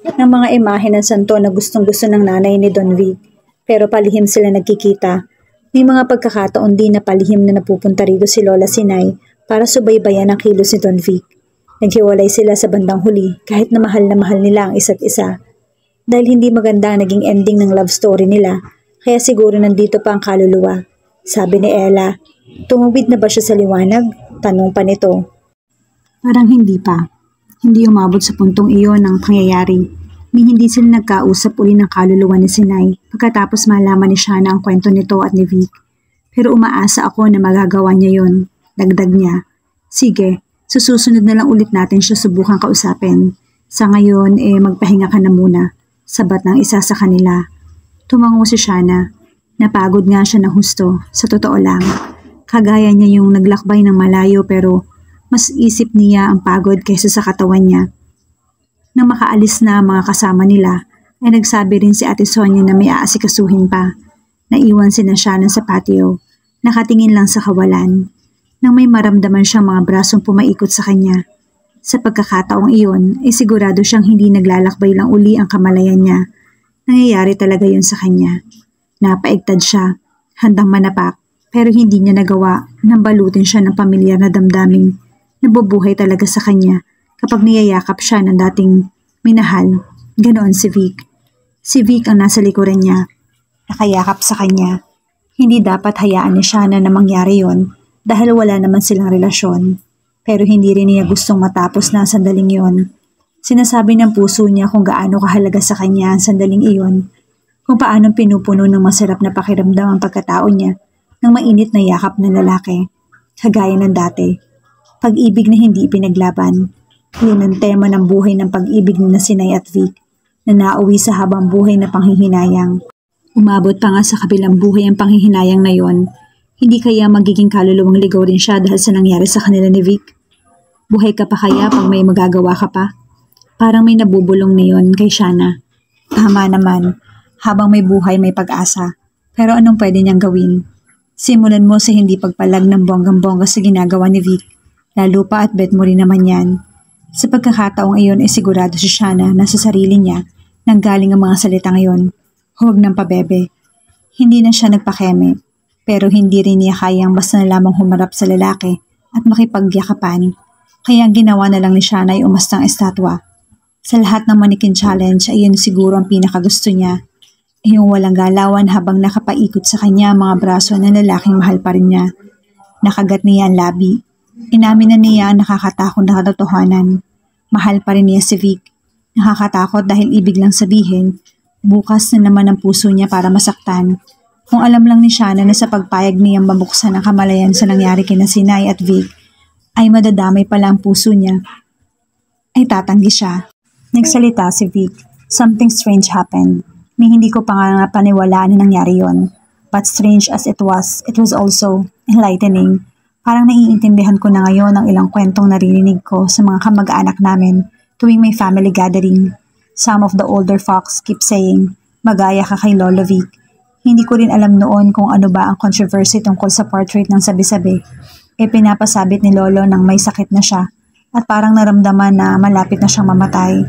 ng mga imahe ng santo na gustong-gusto ng nanay ni Don Vic. Pero palihim sila nagkikita. May mga pagkakataon din na palihim na napupunta rito si Lola Sinay para subaybayan ang kilos ni Don Vic. Naghiwalay sila sa bandang huli kahit na mahal nila ang isa't isa. Dahil hindi maganda ang naging ending ng love story nila, kaya siguro nandito pa ang kaluluwa. Sabi ni Ella, tumubid na ba siya sa liwanag? Tanong pa nito. Parang hindi pa. Hindi umabot sa puntong iyon ng pangyayari. Ni hindi sila nagkausap uli ng kaluluwa ni Sinay pagkatapos malaman ni Shana ang kwento nito at ni Vic. Pero umaasa ako na magagawa niya yon. Dagdag niya. Sige. Sa susunod na lang ulit natin siya subukang kausapin. Sa ngayon, magpahinga ka na muna. Sabat ng isa sa kanila. Tumango si Shana. Napagod nga siya ng husto, sa totoo lang. Kagaya niya yung naglakbay ng malayo pero mas isip niya ang pagod kaysa sa katawan niya. Nang makaalis na ang mga kasama nila, ay nagsabi rin si Ate Sonia na may aasikasuhin pa. Naiwan si na Shana sa patio. Nakatingin lang sa kawalan. Nang may maramdaman siyang mga brasong pumaikot sa kanya. Sa pagkakataong iyon, ay sigurado siyang hindi naglalakbay lang uli ang kamalayan niya. Nangyayari talaga yun sa kanya. Napaigtad siya, handang manapak, pero hindi niya nagawa nang balutin siya ng pamilyar na damdaming nabubuhay talaga sa kanya kapag niyayakap siya ng dating minahal. Ganoon si Vic. Si Vic ang nasa likuran niya, nakayakap sa kanya. Hindi dapat hayaan ni Shana na mangyari yon. Dahil wala naman silang relasyon. Pero hindi rin niya gustong matapos na sandaling iyon. Sinasabi ng puso niya kung gaano kahalaga sa kanya ang sandaling iyon. Kung paanong pinupuno ng masarap na pakiramdam ang pagkatao niya ng mainit na yakap ng lalaki. Kagaya ng dati. Pag-ibig na hindi ipinaglaban. Yun ang tema ng buhay ng pag-ibig ni na Sinay at Vic na nauwi sa habang buhay na panghihinayang. Umabot pa nga sa kabilang buhay ang panghihinayang na yon. Hindi kaya magiging kaluluwang ligaw rin siya dahil sa nangyari sa kanila ni Vic? Buhay ka pa kaya pag may magagawa ka pa? Parang may nabubulong na yon kay Shana. Tama naman, habang may buhay may pag-asa. Pero anong pwede niyang gawin? Simulan mo sa hindi pagpalag ng bonggang-bongga sa ginagawa ni Vic. Lalo pa at bet mo rin naman yan. Sa pagkakataong iyon ay sigurado si Shana na sa sarili niya nanggaling ang mga salita ngayon. Huwag ng pabebe. Hindi na siya nagpakeme. Pero hindi rin niya kayang basta na lamang humarap sa lalaki at makipagyakapan. Kaya ang ginawa na lang ni Shana ay umastang estatwa. Sa lahat ng mannequin challenge ay yun siguro ang pinakagusto niya. Yung walang galawan habang nakapaikot sa kanya ang mga braso ng lalaking mahal pa rin niya. Nakagat niya ang labi. Inamin na niya ang nakakatakot na katotohanan. Mahal pa rin niya si Vic. Nakakatakot dahil ibig lang sabihin, bukas na naman ang puso niya para masaktan. Kung alam lang ni Shana na sa pagpayag niyang mabuksan ang kamalayan sa nangyari kina Sinay at Vic, ay madadamay pala ang puso niya, ay tatanggi siya. Nagsalita si Vic. Something strange happened. May hindi ko pa nga paniwalaan na nangyari yon. But strange as it was also enlightening. Parang naiintindihan ko na ngayon ang ilang kwentong naririnig ko sa mga kamag-anak namin tuwing may family gathering. Some of the older folks keep saying, magaya ka kay Lolo Vic. Hindi ko rin alam noon kung ano ba ang controversy tungkol sa portrait ng sabi-sabi. Pinapasabit ni Lolo nang may sakit na siya at parang naramdaman na malapit na siyang mamatay.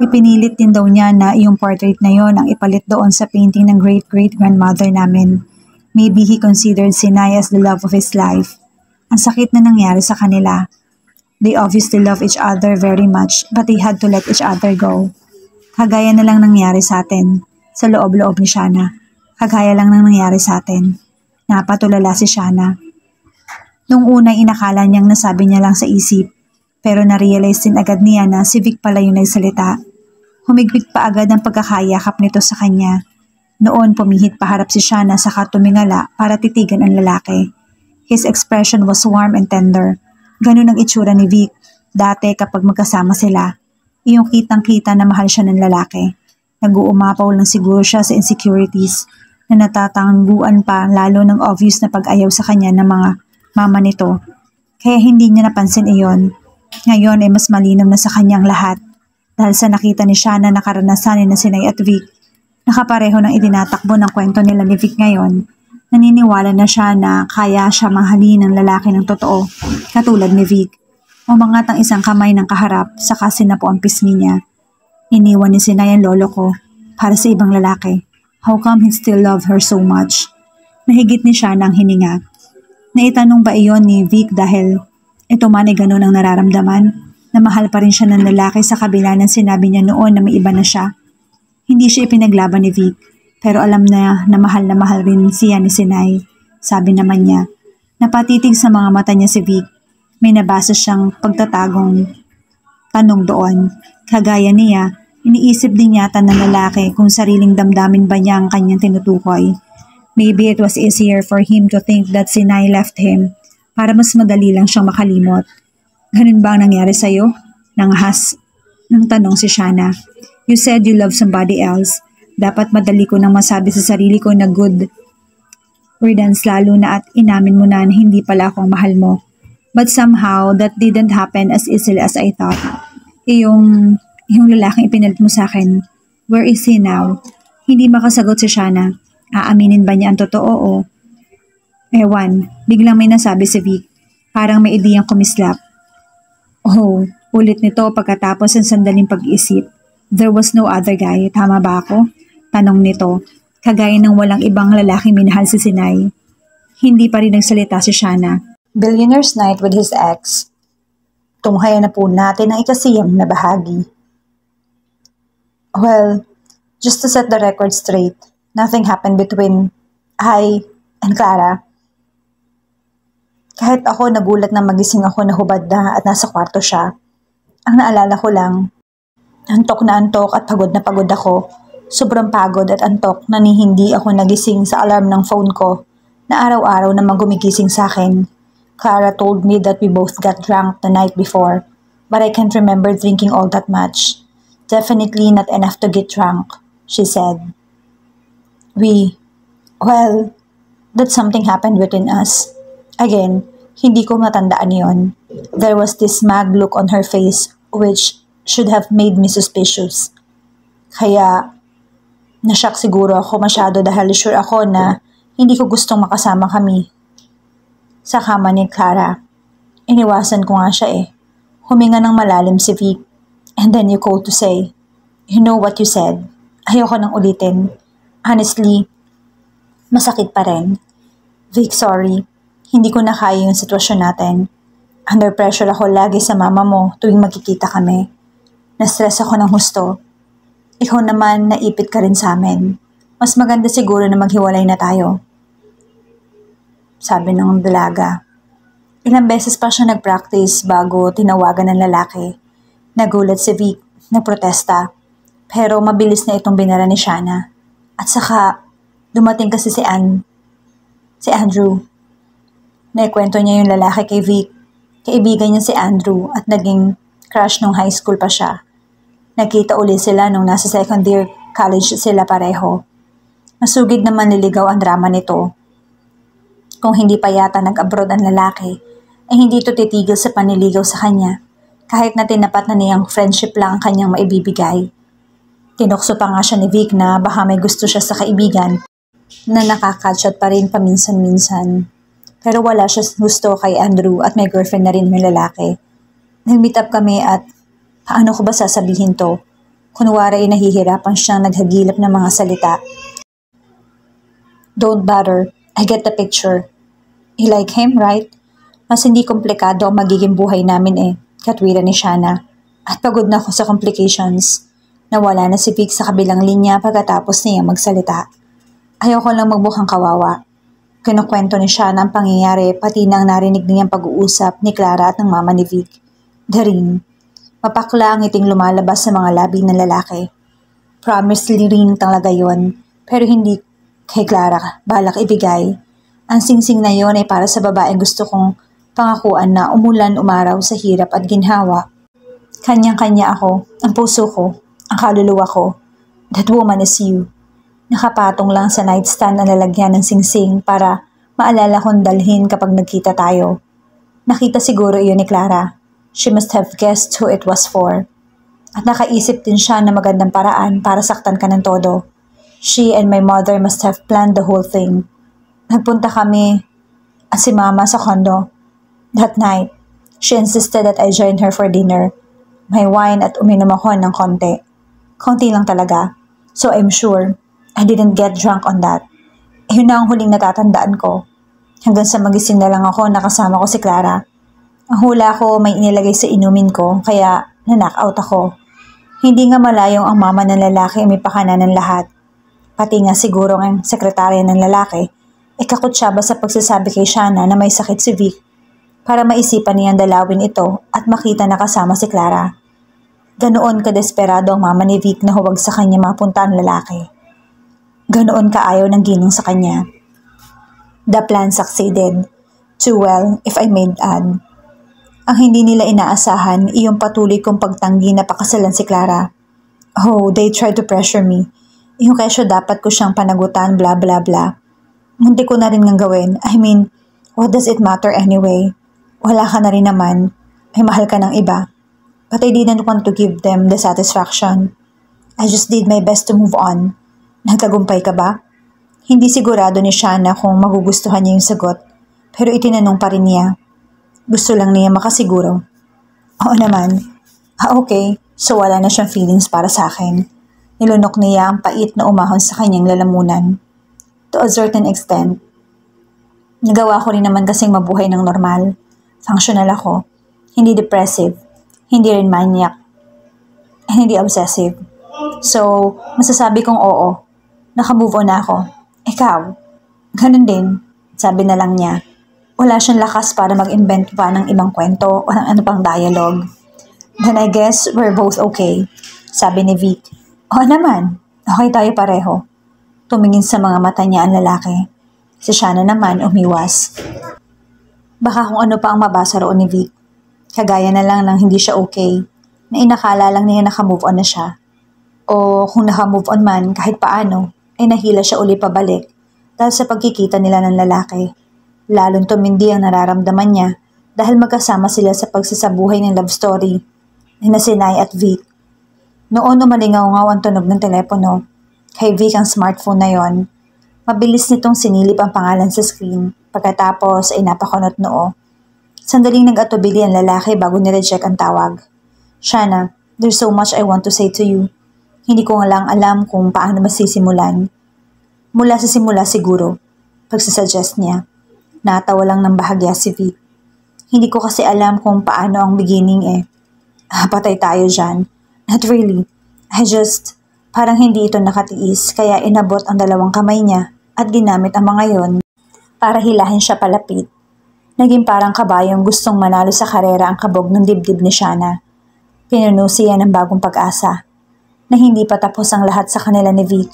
Ipinilit din daw niya na iyong portrait na yon ang ipalit doon sa painting ng great-great-grandmother namin. Maybe he considered Sinay as the love of his life. Ang sakit na nangyari sa kanila. They obviously love each other very much but they had to let each other go. Kagaya na lang nangyari sa atin, sa loob-loob ni Shana. Kagaya lang nang nangyari sa atin. Napatulala si Shana. Nung una inakala niyang nasabi niya lang sa isip, pero na-realize din agad niya na si Vic pala yung nagsalita. Humigpit pa agad ang pagkakayakap nito sa kanya Noon pumihit paharap si Shanna saka tumingala para titigan ang lalaki. His expression was warm and tender. Ganun ang itsura ni Vic dati kapag magkasama sila. Iyong kitang-kita na mahal siya ng lalaki. Nag-uumapaw lang siguro siya sa insecurities na natatangguan pa lalo ng obvious na pag-ayaw sa kanya ng mga mama nito. Kaya hindi niya napansin iyon. Ngayon ay mas malinaw na sa kanyang lahat dahil sa nakita ni Shanna na karanasan ni Sinay at Vic. Nakapareho ng itinatakbo ng kwento nila ni Vic ngayon. Naniniwala na siya na kaya siya mahalin ng lalaki ng totoo katulad ni Vic. Umangat ang isang kamay ng kaharap saka sinapo ang pisngi niya. Iniwan ni Sinay ang lolo ko para sa ibang lalaki. How come he still loved her so much? Nahigit ni Shanna ang hininga. Naitanong ba iyon ni Vic dahil ito man ay ganun ang nararamdaman na mahal pa rin siya ng lalaki sa kabila ng sinabi niya noon na may iba na siya? Hindi siya ipinaglaban ni Vic pero alam na mahal rin siya ni Sinay. Sabi naman niya, napatitig sa mga mata niya si Vic. May nabasa siyang pagtatagong tanong doon. Kagaya niya, iniisip din yata ng lalaki kung sariling damdamin ba niya ang kanyang tinutukoy. Maybe it was easier for him to think that Sinay left him para mas madali lang siyang makalimot. Ganun ba ang nangyari sa'yo? Nangahas ng tanong si Shanna. You said you love somebody else. Dapat madali ko nang masabi sa sarili ko na good riddance lalo na at inamin mo na hindi pala akong mahal mo. But somehow, that didn't happen as easily as I thought. Yung lalaking ipinalit mo sa akin, where is he now? Hindi makasagot si Shanna. Aaminin ba niya ang totoo o? Ewan, biglang may nasabi si Vic. Parang may ideyang kumislap. Oh, ulit nito pagkatapos ng sandaling pag-iisip. There was no other guy, tama ba ako? Tanong nito, kagaya ng walang ibang lalaking minahal si Sinay. Hindi pa rin nagsalita si Shanna. Billionaire's night with his ex. Tunghayan na po natin ang ikasiyam na bahagi. Well, just to set the record straight, nothing happened between I and Clara. Kahit ako nagulat na magising ako na hubad na at nasa kwarto siya. Ang naalala ko lang, antok na antok at pagod na pagod ako. Sobrang pagod at antok na hindi ako nagising sa alarm ng phone ko na araw-araw na gumigising sa akin. Clara told me that we both got drunk the night before, but I can't remember drinking all that much. Definitely not enough to get drunk, she said. Well, that something happened between us. Again, hindi ko matandaan yon. There was this smug look on her face which should have made me suspicious. Kaya, nashock siguro ako masyado dahil sure ako na hindi ko gustong makasama kami sa kama ni Clara. Iniwasan ko nga siya eh. Huminga ng malalim si Vic. And then you go to say, you know what you said. Ayoko nang ulitin. Honestly, masakit pa rin. Vic, sorry. Hindi ko na kaya yung sitwasyon natin. Under pressure ako lagi sa mama mo tuwing magkikita kami. Na-stress ako ng husto. Ikaw naman naipit ka rin sa amin. Mas maganda siguro na maghiwalay na tayo. Sabi ng dalaga. Ilang beses pa siya nag-practice bago tinawagan ng lalaki. Nagulat si Vic, nagprotesta. Pero mabilis na itong binara ni Shanna. At saka, dumating kasi si Andrew. Naikwento niya yung lalaki kay Vic. Kaibigan niya si Andrew at naging crush nung high school pa siya. Nagkita uli sila nung nasa second year college sila pareho. Masugid naman niligaw ang drama nito. Kung hindi pa yata nag-abroad ang lalaki, ay hindi ito titigil sa paniligaw sa kanya, kahit na tinapat na niyang friendship lang ang kanyang maibibigay. Tinukso pa nga siya ni Vic na baka may gusto siya sa kaibigan na nakakatchat pa rin paminsan-minsan. Pero wala siya gusto kay Andrew at may girlfriend na rin yung lalaki. Nag-meet up kami at paano ko ba sasabihin to? Kunwari ay nahihirapan siyang naghagilap ng mga salita. Don't bother. I get the picture. You like him, right? Mas hindi komplikado ang magiging buhay namin eh, katwiran ni Shanna. At pagod na ako sa complications. Nawala na si Vic sa kabilang linya pagkatapos niya magsalita. Ayoko lang magmukhang kawawa. Kinukwento ni Shanna ang pangyayari pati nang narinig niyang pag-uusap ni Clara at ng mama ni Vic. Daring. Mapakla ang iting lumalabas sa mga labi ng lalaki. Promise ring talaga yon. Pero hindi kay Clara balak ibigay. Ang singsing na yon ay para sa babaeng gusto kong pangakuan na umulan umaraw sa hirap at ginhawa. Kanyang-kanya ako, ang puso ko, ang kaluluwa ko. That woman is you. Nakapatong lang sa nightstand ang lalagyan ng singsing para maalala kong dalhin kapag nagkita tayo. Nakita siguro iyon ni Clara. She must have guessed who it was for. At nakaisip din siya ng magandang paraan para saktan ka ng todo. She and my mother must have planned the whole thing. Nagpunta kami at si Mama sa condo. That night, she insisted that I join her for dinner. May wine at uminom ako ng konti. Konti lang talaga. So I'm sure I didn't get drunk on that. Yun na ang huling natatandaan ko. Hanggang sa magising na lang ako nakasama ko si Clara. Ang hula ko may inilagay sa inumin ko kaya na-knock-out ako. Hindi nga malayong ang mama ng lalaki ay may pakana ng lahat. Pati nga siguro ang sekretarya ng lalaki ay kakutsaba sa pagsasabi kay Shana na may sakit si Vic para maisipan niyang dalawin ito at makita na kasama si Clara. Ganoon ka-desperado ang mama ni Vic na huwag sa kanya mapunta ang lalaki. Ganoon ka-ayaw ng ginong sa kanya. The plan succeeded. Too well, if I may add. Ang hindi nila inaasahan, iyong patuloy kong pagtanggi na pakasalan si Clara. Oh, they tried to pressure me. Yung kesyo dapat ko siyang panagutan, blah blah blah. Hindi ko na rin ngang gawin. I mean, what does it matter anyway? Wala ka na rin naman. Ay mahal ka ng iba. But I didn't want to give them the satisfaction. I just did my best to move on. Nagtagumpay ka ba? Hindi sigurado ni Shana kung magugustuhan niya yung sagot, pero itinanong pa rin niya. Gusto lang niya makasiguro. Oo naman. Okay, so wala na siyang feelings para sa akin. Nilunok niya ang pait na umahon sa kanyang lalamunan. To a certain extent. Nagawa ko rin naman kasing mabuhay ng normal. Functional ako. Hindi depressive. Hindi rin maniac. Hindi obsessive. So, masasabi kong oo. Naka-move on na ako. Ikaw? Ganun din. Sabi na lang niya. Wala siyang lakas para mag-invent pa ng ibang kwento o ng ano pang dialogue. Then I guess we're both okay. Sabi ni Vic. Oo naman. Okay tayo pareho. Tumingin sa mga mata niya ang lalaki. Si Shana naman umiwas. Baka kung ano pa ang mabasa roon ni Vic. Kagaya na lang ng hindi siya okay. Na inakala lang niya naka-move on na siya. O kung naka-move on man kahit paano, ay nahila siya uli pabalik dahil sa pagkikita nila ng lalaki. Lalong tumindi ang nararamdaman niya dahil magkasama sila sa pagsasabuhay ng love story ni na Sinay at Vic. Noon umalingaw-ngaw ang tunog ng telepono. Kay Vic ang smartphone na yon. Mabilis nitong sinilip ang pangalan sa screen pagkatapos ay napakunot noo. Sandaling nag-atubili ang lalaki bago nireject ang tawag. Shana, there's so much I want to say to you. Hindi ko nga lang alam kung paano masisimulan. Mula sa simula siguro, pagsasuggest niya. Natawa lang ng bahagya si Vic. Hindi ko kasi alam kung paano ang beginning eh. Patay tayo dyan. Not really. Parang hindi ito nakatiis kaya inabot ang dalawang kamay niya at ginamit ang mga yon para hilahin siya palapit. Naging parang kabayong gustong manalo sa karera ang kabog ng dibdib ni Shana. Pinuno siya ng bagong pag-asa na hindi pa tapos ang lahat sa kanila ni Vic.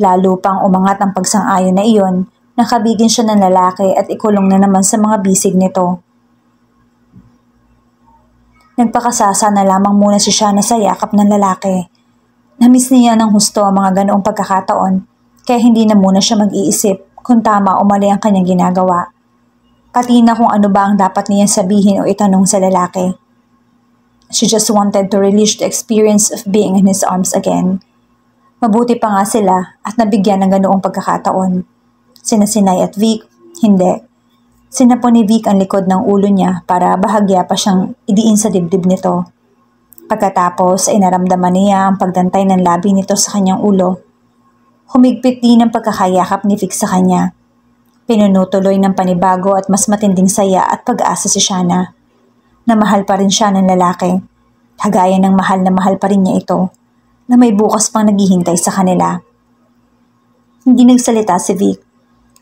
Lalo pang umangat ang pagsang-ayon na iyon na kabigin siya ng lalaki at ikulong na naman sa mga bisig nito. Nagpakasasa na lamang muna si Shana sa yakap ng lalaki. Namiss niya ng husto ang mga ganoong pagkakataon kaya hindi na muna siya mag-iisip kung tama o mali ang kanyang ginagawa. Pati na kung ano ba ang dapat niya sabihin o itanong sa lalaki. She just wanted to relish the experience of being in his arms again. Mabuti pa nga sila at nabigyan ng ganoong pagkakataon. Sina Sinay at Vic, hindi. Sinapo ni Vic ang likod ng ulo niya para bahagya pa siyang idiin sa dibdib nito. Pagkatapos ay naramdaman niya ang pagdantay ng labi nito sa kanyang ulo. Humigpit din ang pagkakayakap ni Vic sa kanya. Pinunutuloy ng panibago at mas matinding saya at pag-asa si Shana. Namahal pa rin siya ng lalaki. Kagaya ng mahal na mahal pa rin niya ito, na may bukas pang naghihintay sa kanila. Hindi nagsalita si Vic.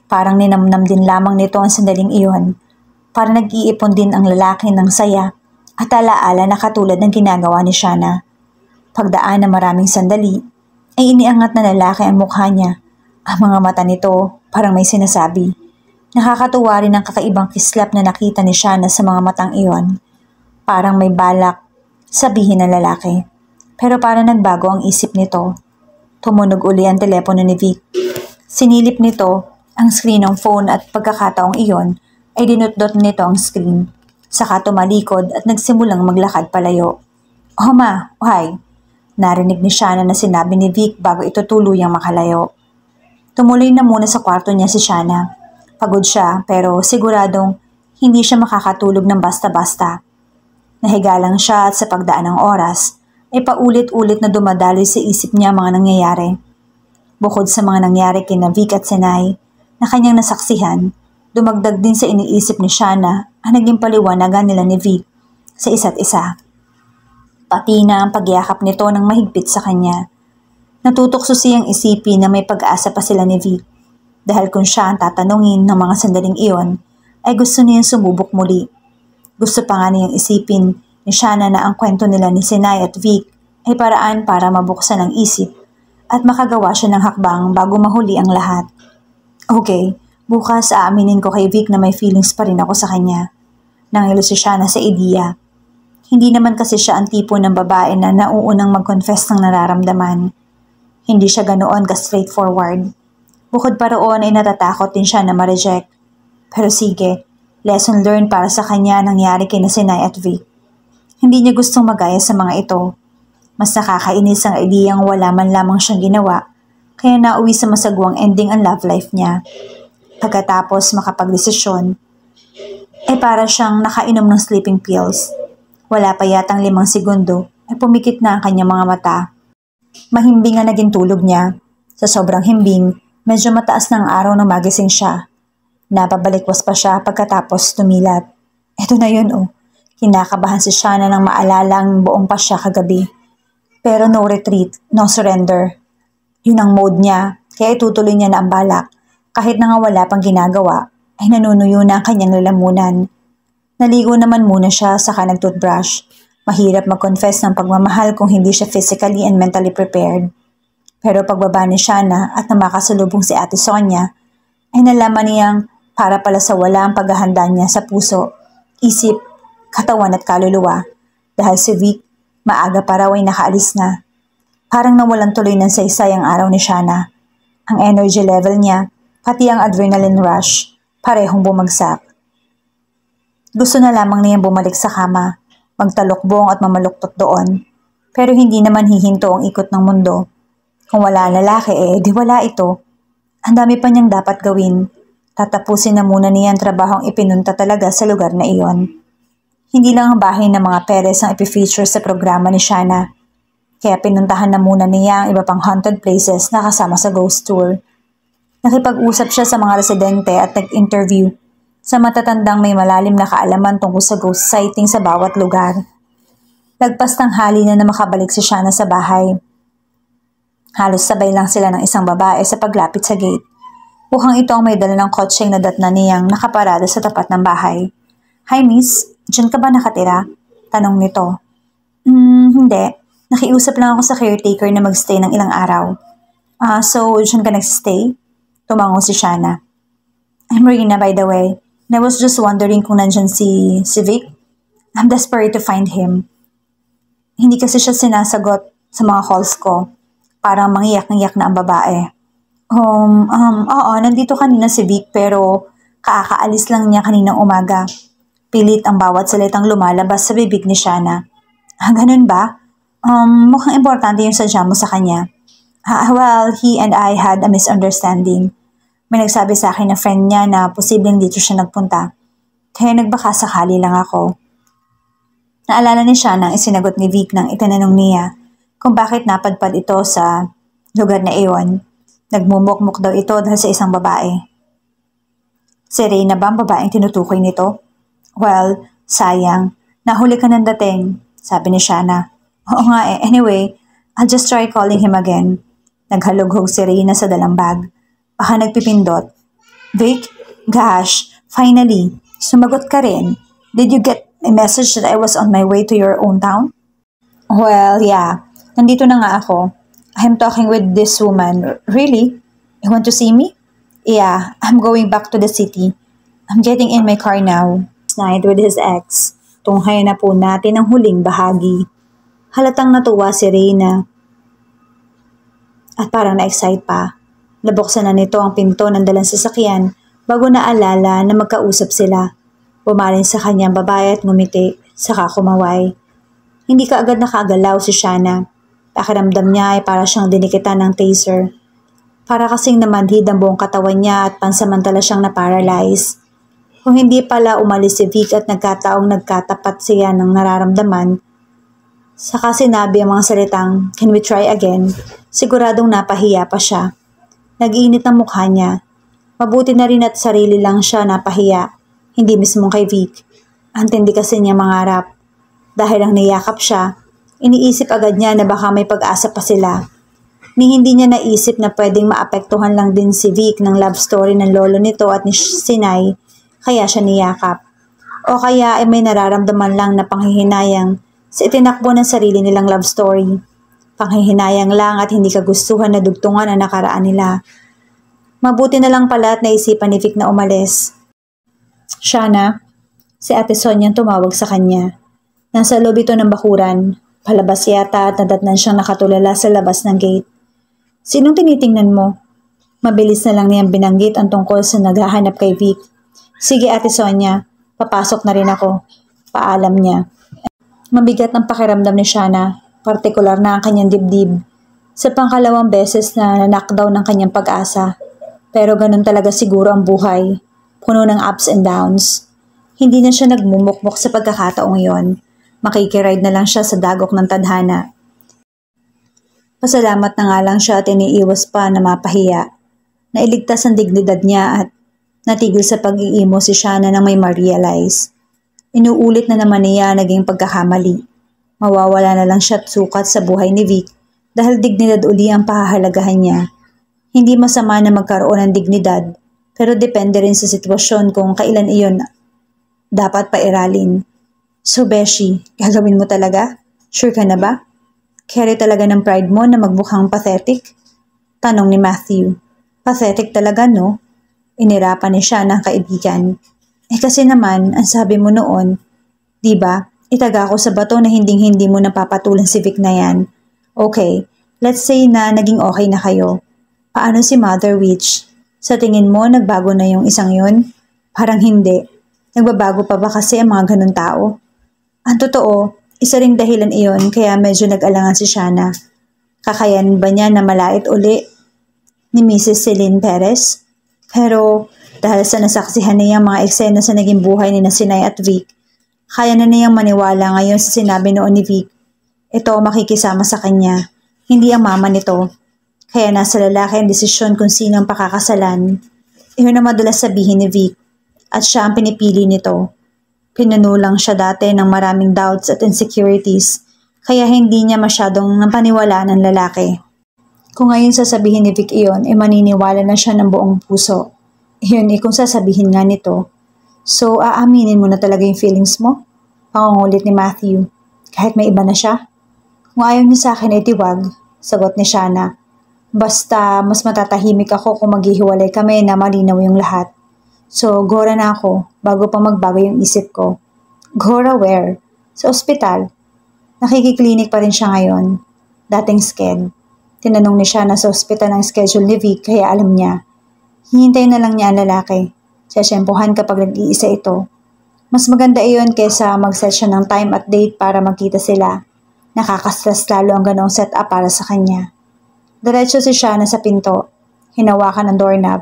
Parang ninamnam din lamang nito ang sandaling iyon. Para nag-iipon din ang lalaki ng saya at alaala na katulad ng ginagawa ni Shana. Pagdaan ng maraming sandali, ay iniangat na lalaki ang mukha niya Ang mga mata nito parang may sinasabi. Nakakatuwa rin ang kakaibang kislap na nakita ni Shana sa mga matang iyon. Parang may balak sabihin ng lalaki. Pero parang nagbago ang isip nito. Tumunog uli ang telepono ni Vic. Sinilip nito ang screen ng phone at pagkakataong iyon ay dinutdot nito ang screen. Saka tumalikod at nagsimulang maglakad palayo. "Oh ma, why?" Narinig ni Shana na sinabi ni Vic bago ito tuluyang makalayo. Tumuloy na muna sa kwarto niya si Shana. Pagod siya pero siguradong hindi siya makakatulog ng basta-basta. Nahiga lang siya at sa pagdaan ng oras ay paulit-ulit na dumadaloy sa isip niya mga nangyayari. Bukod sa mga nangyari kina Vic at Senay na kanyang nasaksihan, dumagdag din sa iniisip ni Shana ang naging paliwanagan nila ni Vic sa isa't isa. Pati na ang pagyakap nito ng mahigpit sa kanya. Natutokso siyang isipin na may pag-asa pa sila ni Vic. Dahil kung siya ang tatanungin ng mga sandaling iyon, ay gusto niyang sumubok muli. Gusto pa nga niyang isipin ni Shana na ang kwento nila ni Senay at Vic ay paraan para mabuksan ang isip at makagawa siya ng hakbang bago mahuli ang lahat. Okay, bukas aaminin ko kay Vic na may feelings pa rin ako sa kanya. Nangilo si Shana sa ideya. Hindi naman kasi siya ang tipo ng babae na nauunang mag-confess ng nararamdaman. Hindi siya ganoon ka-straightforward. Bukod pa roon ay natatakot din siya na ma-reject. Pero sige, lesson learned para sa kanya nangyari kina Senay at Vic. Hindi niya gustong magaya sa mga ito. Mas nakakainis ang ideyang wala man lamang siyang ginawa, kaya nauwi sa masagwang ending ang love life niya. Pagkatapos makapagdesisyon, ay para siyang nakainom ng sleeping pills. Wala pa yatang 5 segundo ay pumikit na ang kanyang mga mata. Mahimbing ang naging tulog niya. Sa sobrang himbing, medyo mataas na ang araw nang magising siya. Napabalikwas pa siya pagkatapos tumilat. Eto na yun oh. Kinakabahan si Shana nang maalala ang buong pa siya kagabi. Pero no retreat, no surrender. Yun ang mode niya, kaya itutuloy niya na ang balak. Kahit na nga wala pang ginagawa, ay nanunuyo na ang kanyang lalamunan. Naligo naman muna siya saka nag-toothbrush. Mahirap mag-confess ng pagmamahal kung hindi siya physically and mentally prepared. Pero pagbaba ni Shana at na makasalubong si Ate Sonia, ay nalaman niyang para pala sa wala ang paghahanda niya sa puso, isip, katawan at kaluluwa. Dahil si Vic, maaga pa raw ay nakaalis na. Parang nawalan tuloy ng saysay ang araw ni Shana. Ang energy level niya, pati ang adrenaline rush, parehong bumagsak. Gusto na lamang niyang bumalik sa kama, magtalokbong at mamaluktot doon. Pero hindi naman hihinto ang ikot ng mundo. Kung wala ang lalaki di wala ito. Ang dami pa niyang dapat gawin. Tatapusin na muna niya ang trabahong ipinunta talaga sa lugar na iyon. Hindi lang ang bahay ng mga Perez ang ipifeature sa programa ni Shana. Kaya pinuntahan na muna niya ang iba pang haunted places na kasama sa ghost tour. Nakipag-usap siya sa mga residente at nag-interview sa matatandang may malalim na kaalaman tungkol sa ghost sighting sa bawat lugar. Lagpas tanghali na makabalik si Shana sa bahay. Halos sabay lang sila ng isang babae sa paglapit sa gate. Mukhang ito ang may dala ng kotseng nadatnan niyang nakaparada sa tapat ng bahay. "Hi miss, dyan ka ba nakatira?" Tanong nito. Hindi. Nakiusap lang ako sa caretaker na magstay ng ilang araw." So dyan ka nagsistay?" Tumango si Shana. "I'm Rina by the way. And I was just wondering kung nandyan si Vic. I'm desperate to find him." Hindi kasi siya sinasagot sa mga calls ko. Parang mangiyak-ngiyak na ang babae. Oo, nandito kanina si Vic pero kakaalis lang niya kaninang umaga." Pilit ang bawat salitang lumalabas sa bibig ni Shana. Ganun ba? Mukhang importante yung sadya mo sa kanya." Well, he and I had a misunderstanding. May nagsabi sa akin na friend niya na posibleng dito siya nagpunta. Kaya nagbaka sakali lang ako. Naalala ni Shana ang isinagot ni Vic nang itananong niya kung bakit napadpad ito sa lugar na iyon. Nagmumukmuk daw ito dahil sa isang babae. Si Reyna ba ang babaeng tinutukoy nito? Well, sayang. Nahuli ka ng dating, sabi ni Shana. Oo nga Anyway, I'll just try calling him again. Naghalughog si Reyna sa dalang bag. Baka nagpipindot. Vic, gosh, finally, sumagot ka rin. Did you get a message that I was on my way to your own town? Well, yeah. Nandito na nga ako. I'm talking with this woman. Really? You want to see me? Yeah, I'm going back to the city. I'm getting in my car now. Night with his ex. Tunghayan na po natin ang huling bahagi. Halatang natuwa si Reyna at parang na-excite pa. Nabuksan na nito ang pinto ng dalang sasakyan bago naalala na magkausap sila. Bumaling sa kanyang babae at ngumiti, saka kumaway. Hindi ka agad nakagalaw si Shana. Pakiramdam niya ay para siyang dinikitan ng taser. Para kasing namanhid ang buong katawan niya at pansamantala siyang na-paralyze. Kung hindi pala umalis si Vic at nagkataong nagkatapat siya ng nararamdaman, saka sinabi ang mga salitang, "Can we try again?" Siguradong napahiya pa siya. Nag-iinit ang mukha niya. Mabuti na rin at sarili lang siya napahiya, hindi mismong kay Vic. Antindi kasi niya mangarap. Dahil ang niyakap siya, iniisip agad niya na baka may pag-asa pa sila. Ni hindi niya naisip na pwedeng maapektuhan lang din si Vic ng love story ng lolo nito at ni Sinay, kaya siya niyakap. O kaya ay may nararamdaman lang na panghihinayang sa itinakbo ng sarili nilang love story. Panghihinayang lang at hindi kagustuhan na dugtungan ang nakaraan nila. Mabuti na lang pala at naisipan ni Vic na umalis. Shana, si Ate Sonyang tumawag sa kanya. Nasa loob ito ng bakuran. Palabas yata at nadatnan siyang nakatulala sa labas ng gate. Sinong tinitingnan mo? Mabilis na lang niyang binanggit ang tungkol sa naghahanap kay Vic. Sige Ate Sonya, papasok na rin ako. Paalam niya. Mabigat ang pakiramdam ni Shana, partikular na ang kanyang dibdib. Sa pangkalawang beses na na-knockdown ng kanyang pag-asa. Pero ganun talaga siguro ang buhay. Puno ng ups and downs. Hindi na siya nagmumukmok sa pagkakataong iyon. Makikiride na lang siya sa dagok ng tadhana. Pasalamat na nga lang siya at iniiwas pa na mapahiya. Nailigtas ang dignidad niya at natigil sa pag-iimo si Shana nang may ma-realize. Inuulit na naman niya naging pagkakamali. Mawawala na lang siya at sukat sa buhay ni Vic dahil dignidad uli ang pahahalagahan niya. Hindi masama na magkaroon ng dignidad pero depende rin sa sitwasyon kung kailan iyon dapat pairalin. So Beshi, gagawin mo talaga? Sure ka na ba? Carry talaga ng pride mo na magmukhang pathetic? Tanong ni Matthew. Pathetic talaga no? Inirapan ni siya ng kaibigan. Kasi naman, ang sabi mo noon, di ba, itaga ko sa bato na hinding-hindi mo napapatulan si Vic na yan. Okay, let's say na naging okay na kayo. Paano si Mother Witch? Sa tingin mo, nagbago na yung isang yun? Parang hindi. Nagbabago pa ba kasi ang mga ganun tao? Ang totoo, isa ring dahilan iyon kaya medyo nag-alangan si Shana. Kakayanin ba niya na malait uli ni Mrs. Celine Perez? Pero dahil sa nasaksihan niyang mga eksena sa naging buhay ni Sinay at Vic, kaya na niyang maniwala ngayon sa sinabi noon ni Vic. Ito makikisama sa kanya, hindi ang mama nito. Kaya nasa lalaki ang desisyon kung sino ang pakakasalan. Iyon ang madalas sabihin ni Vic at siya ang pinipili nito. Pinunulang siya dati ng maraming doubts at insecurities kaya hindi niya masyadong napaniwalaan ng lalaki. Kung ngayon sasabihin ni Vic iyon, maniniwala na siya ng buong puso. Iyon kung sasabihin nga nito. So, aaminin mo na talaga yung feelings mo? Pangungulit ni Matthew. Kahit may iba na siya? Kung ayaw niya sa akin ay tiwag, sagot ni Shana. Basta mas matatahimik ako kung maghihiwalay kami na malinaw yung lahat. So, gora na ako bago pa magbago yung isip ko. Gora where? Sa ospital. Nakikiklinik pa rin siya ngayon. Dating sked. Tinanong ni Shana sa ospital ang schedule ni Vic kaya alam niya. Hihintayin na lang niya ang lalaki. Siyasyempohan kapag nag-iisa ito. Mas maganda iyon kaysa mag-set siya ng time at date para magkita sila. Nakaka-stress lalo ang ganong setup para sa kanya. Diretso si Shana sa pinto. Hinawakan ang doorknob.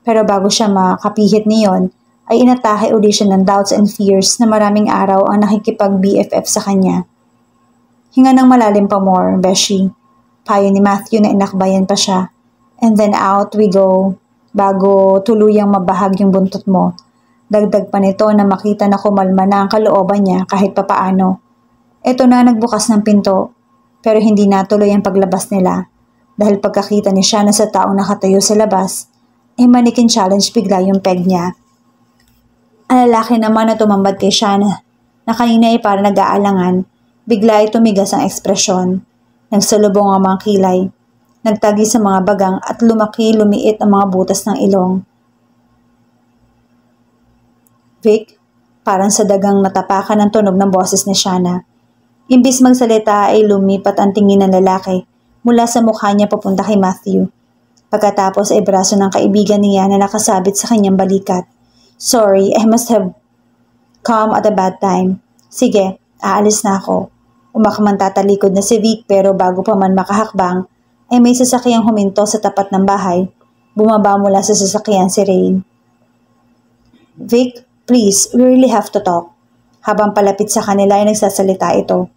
Pero bago siya makapihit niyon, ay inatahe uli siya ng doubts and fears na maraming araw ang nakikipag-BFF sa kanya. Hinga ng malalim pa more, Beshi. Payo ni Matthew na inakbayan pa siya. And then out we go, bago tuluyang mabahag yung buntot mo. Dagdag pa nito na makita na kumalma na ang kalooban niya kahit papaano. Ito na nagbukas ng pinto, pero hindi natuloy ang paglabas nila. Dahil pagkakita ni Shana sa taong nakatayo sa labas, mannequin challenge bigla yung peg niya. Ang lalaki naman na tumambad kay Shana, na kanina ay para nag-aalangan, bigla ay tumigas ang ekspresyon. Nagsalubong ang mga kilay. nagtagi sa mga bagang at lumiit ang mga butas ng ilong. Vic, parang sa dagang natapakan ng tunog ng boses ni Shanna. Imbis magsalita ay lumipat ang tingin ng lalaki mula sa mukha niya papunta kay Matthew. Pagkatapos ay braso ng kaibigan niya na nakasabit sa kanyang balikat. Sorry, I must have come at a bad time. Sige, aalis na ako. Umakmang tatalikod na si Vic pero bago pa man makahakbang, ay may sasakyang huminto sa tapat ng bahay. Bumaba mula sa sasakyan si Rain. Vic, please, we really have to talk. Habang palapit sa kanila ay nagsasalita ito.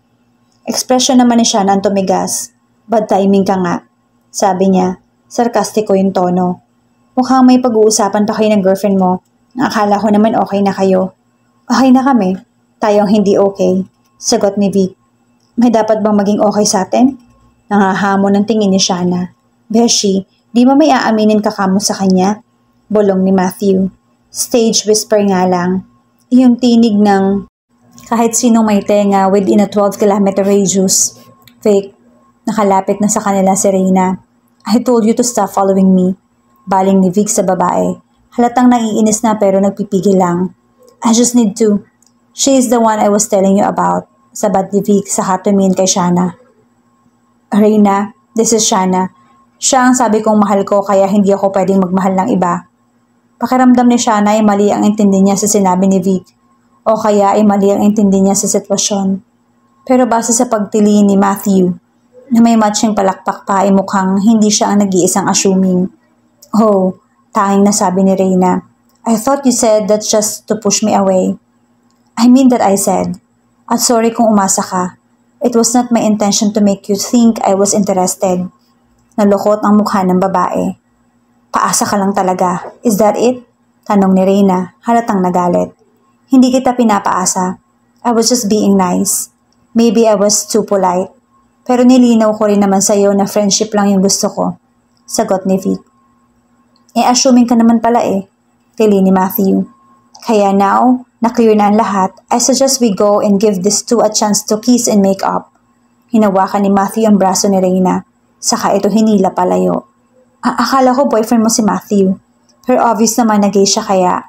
Ekspresyon naman ni Shanna ang tumigas. Bad timing ka nga, sabi niya. Sarkastiko yung tono. Mukhang may pag-uusapan pa kayo ng girlfriend mo. Akala ko naman okay na kayo. Okay na kami. Tayong hindi okay. Sagot ni Vic. May dapat bang maging okay sa atin? Nangahamon ng tingin ni Shanna. Beshi, di ba may aaminin ka kamo sa kanya? Bulong ni Matthew. Stage whisper nga lang. Yung tinig ng kahit sinong may tenga within a 12-kilometer radius. Vic, nakalapit na sa kanila si Reina. I told you to stop following me. Baling ni Vic sa babae. Halatang naiinis na pero nagpipigil lang. I just need to. She is the one I was telling you about. Sabat ni Vic sa tumingin kay Shanna. Reina, this is Shanna. Siya ang sabi kong mahal ko kaya hindi ako pwedeng magmahal ng iba. Pakiramdam ni Shanna ay mali ang intindi niya sa sinabi ni Vic. O kaya ay mali ang intindi niya sa sitwasyon. Pero base sa pagtili ni Matthew, na may matching palakpak pa ay mukhang hindi siya ang nag-iisang assuming. Oh, tanging nasabi ni Reina. I thought you said that just to push me away. I mean that I said. At sorry kung umasa ka. It was not my intention to make you think I was interested. Nalukot ang mukha ng babae. Paasa ka lang talaga. Is that it? Tanong ni Reina, halatang nagalit. Hindi kita pinapaasa. I was just being nice. Maybe I was too polite. Pero nilinaw ko rin naman sa'yo na friendship lang yung gusto ko. Sagot ni Vic. Assuming ka naman pala tili ni Matthew. Kaya now, na-clear na ang lahat, I suggest we go and give these two a chance to kiss and make up. Hinawakan ni Matthew ang braso ni Reina. Saka ito hinila palayo. Akala ko boyfriend mo si Matthew. Pero obvious naman na gay siya kaya.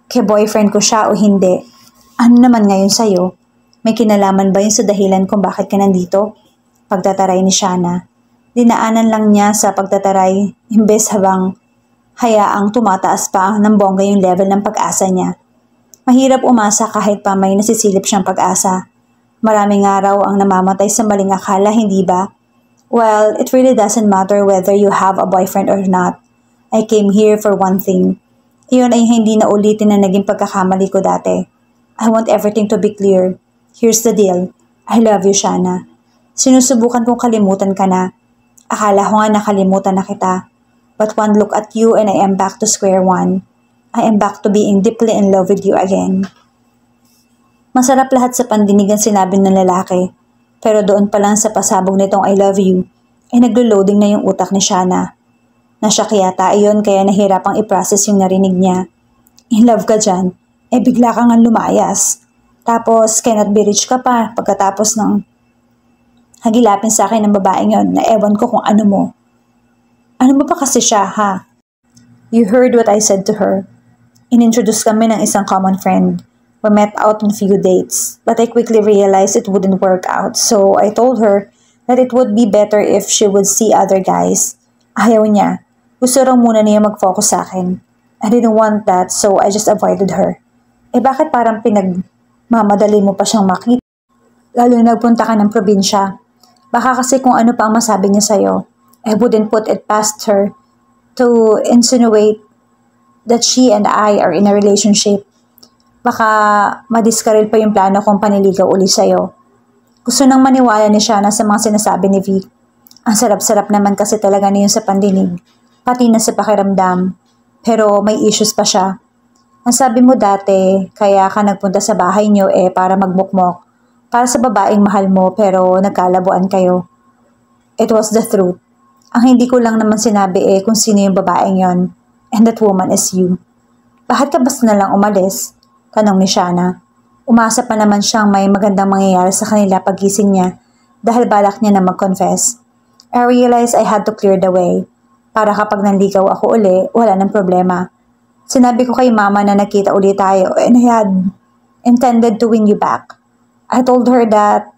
Kaya boyfriend ko siya o hindi. Ano naman ngayon sa'yo? May kinalaman ba yun sa dahilan kung bakit ka nandito? Pagtataray ni Shanna. Dinaanan lang niya sa pagtataray imbes habang hayaang tumataas pa ng bongga yung level ng pag-asa niya. Mahirap umasa kahit pa may nasisilip siyang pag-asa. Maraming araw ang namamatay sa maling akala, hindi ba? Well, it really doesn't matter whether you have a boyfriend or not. I came here for one thing. Iyon ay hindi na ulitin na naging pagkakamali ko dati. I want everything to be clear. Here's the deal. I love you, Shanna. Sinusubukan kong kalimutan ka na. Akala ko nga nakalimutan na kita. But one look at you and I am back to square one. I am back to being deeply in love with you again. Masarap lahat sa pandinig ang sinabi ng lalaki. Pero doon pa lang sa pasabog nitong I love you, ay naglo-loading na yung utak ni Shanna. Nasyak yata iyon kaya nahirapang i-process yung narinig niya. In love ka dyan, bigla kang lumayas. Tapos cannot be reached ka pa pagkatapos ng hagilapin sa akin ng babaeng yon na ewan ko kung ano mo. Ano mo pa kasi siya, ha? You heard what I said to her. Inintroduce kami ng isang common friend. We met out on few dates, but I quickly realized it wouldn't work out, so I told her that it would be better if she would see other guys. Ayaw niya. Gusto raw muna niya mag-focus sa akin. I didn't want that, so I just avoided her. Bakit parang pinagmamadali mo pa siyang makita? Lalo nagpunta ka ng probinsya. Baka kasi kung ano pa ang masabi niya sa'yo. I wouldn't put it past her to insinuate that she and I are in a relationship. Baka madiskaril pa yung plano kong paniligaw uli sa'yo. Gusto nang maniwala ni Shanna sa mga sinasabi ni Vic. Ang sarap-sarap naman kasi talaga niyon sa pandinig, pati na sa pakiramdam. Pero may issues pa siya. Ang sabi mo dati, kaya ka nagpunta sa bahay niyo para magmukmok. Para sa babaeng mahal mo pero nagkalabuan kayo. It was the truth. Ang hindi ko lang naman sinabi kung sino yung babaeng yon. And that woman is you. Bakit ka basta na lang umalis? Tanong ni Shanna. Umasa pa naman siyang may magandang mangyayari sa kanila pagising niya dahil balak niya na mag-confess. I realized I had to clear the way para kapag nanligaw ako uli, wala nang problema. Sinabi ko kay mama na nakita ulit tayo and I had intended to win you back. I told her that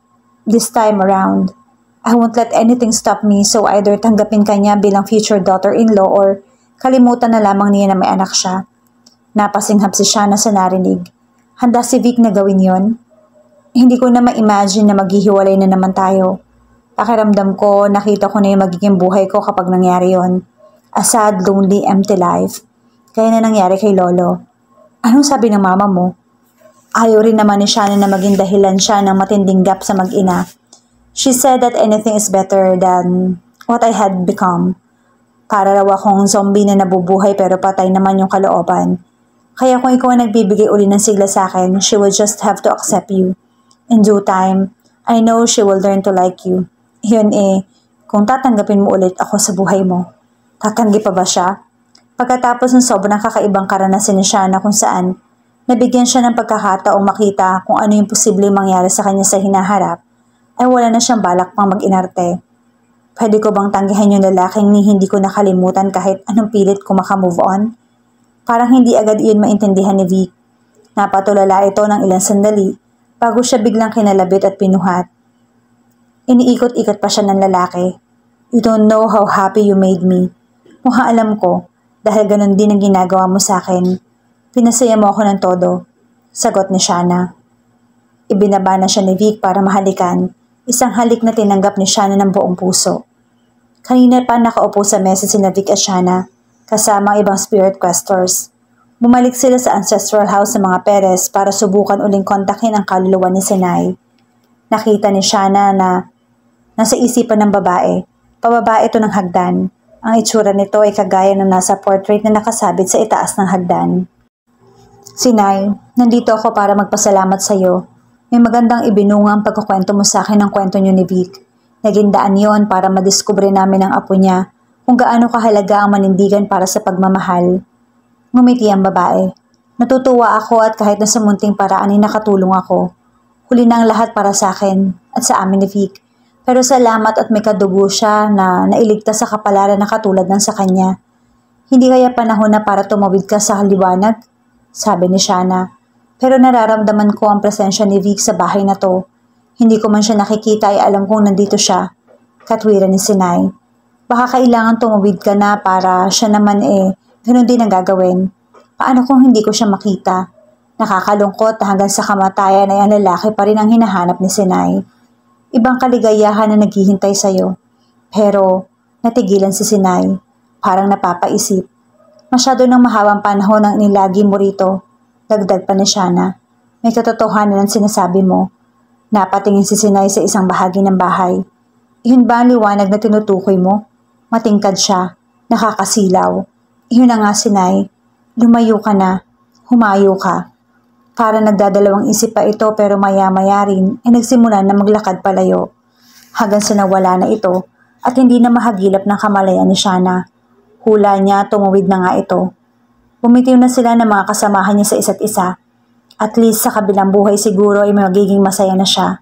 this time around, I won't let anything stop me, so either tanggapin ka niya bilang future daughter-in-law or kalimutan na lamang niya na may anak siya. Napasinghap si Shana sa narinig. Handa si Vic na gawin yon? Hindi ko na ma-imagine na maghihiwalay na naman tayo. Pakiramdam ko, nakita ko na yung magiging buhay ko kapag nangyari yon. A sad, lonely, empty life. Kaya na nangyari kay Lolo. Anong sabi ng mama mo? Ayaw rin naman ni Shana na maging dahilan siya ng matinding gap sa mag-ina. She said that anything is better than what I had become. Para raw akong zombie na nabubuhay pero patay naman yung kalooban. Kaya kung ikaw ang nagbibigay uli ng sigla sa akin, she will just have to accept you. In due time, I know she will learn to like you. Yun kung tatanggapin mo ulit ako sa buhay mo. Tatanggi pa ba siya? Pagkatapos ng sobrang kakaibang karanasan ni Shana kung saan, nabigyan siya ng pagkakataong makita kung ano yung posibleng mangyari sa kanya sa hinaharap, ay wala na siyang balak pang mag-inarte. Pwede ko bang tanggihan yung lalaking ni hindi ko nakalimutan kahit anong pilit ko makamove on? Parang hindi agad iyon maintindihan ni Vic. Napatulala ito ng ilang sandali bago siya biglang kinalabit at pinuhat. Iniikot-ikot pa siya ng lalaki. You don't know how happy you made me. Mukhang alam ko, dahil ganun din ang ginagawa mo sa akin. Pinasaya mo ako ng todo. Sagot ni Shana. Ibinaba na siya ni Vic para mahalikan. Isang halik na tinanggap ni Shana ng buong puso. Kanina pa nakaupo sa mesa sina Vic at Shana, kasama ang ibang spirit questors. Bumalik sila sa ancestral house ng mga Perez para subukan uling kontakin ang kaluluwa ni Sinay. Nakita ni Shana na nasa isipan ng babae. Pababa ito ng hagdan. Ang itsura nito ay kagaya ng nasa portrait na nakasabit sa itaas ng hagdan. Sinay, nandito ako para magpasalamat sa iyo. May magandang ibinunga ang pagkukwento mo sa akin ng kwento niyo ni Vic. Naging daan yon para madiskubre namin ang apo niya kung gaano kahalaga ang manindigan para sa pagmamahal. Ngumiti ang babae. Natutuwa ako at kahit na sa munting paraan ay nakatulong ako. Huli na ang lahat para sa akin at sa amin ni Vic. Pero salamat at may kadugo siya na nailigtas sa kapalaran na katulad ng sa kanya. Hindi kaya panahon na para tumawid ka sa liwanag? Sabi ni Shana. Pero nararamdaman ko ang presensya ni Vic sa bahay na to. Hindi ko man siya nakikita ay alam kong nandito siya. Katwiran ni Sinay. Baka kailangan tumawid ka na para siya naman ganun din ang gagawin. Paano kung hindi ko siya makita? Nakakalungkot na hanggang sa kamatayan ay ang lalaki pa rin ang hinahanap ni Sinay. Ibang kaligayahan na naghihintay sa'yo. Pero natigilan si Sinay. Parang napapaisip. Masyado ng mahabang panahon ang nilagi mo rito. Dagdag pa ni Shana. May katotohanan ang sinasabi mo. Napatingin si Sinay sa isang bahagi ng bahay. Iyon ba ang liwanag na tinutukoy mo? Matingkad siya. Nakakasilaw. Iyon na nga, Sinay. Lumayo ka na. Humayo ka. Para nagdadalawang isip pa ito pero maya-maya rin ay nagsimula na maglakad palayo. Hanggang sa nawala na ito at hindi na mahagilap ng kamalayan ni Shana. Hula niya tumawid na nga ito. Bumitiw na sila ng mga kasamahan niya sa isa't isa. At least sa kabilang buhay siguro ay magiging masaya na siya.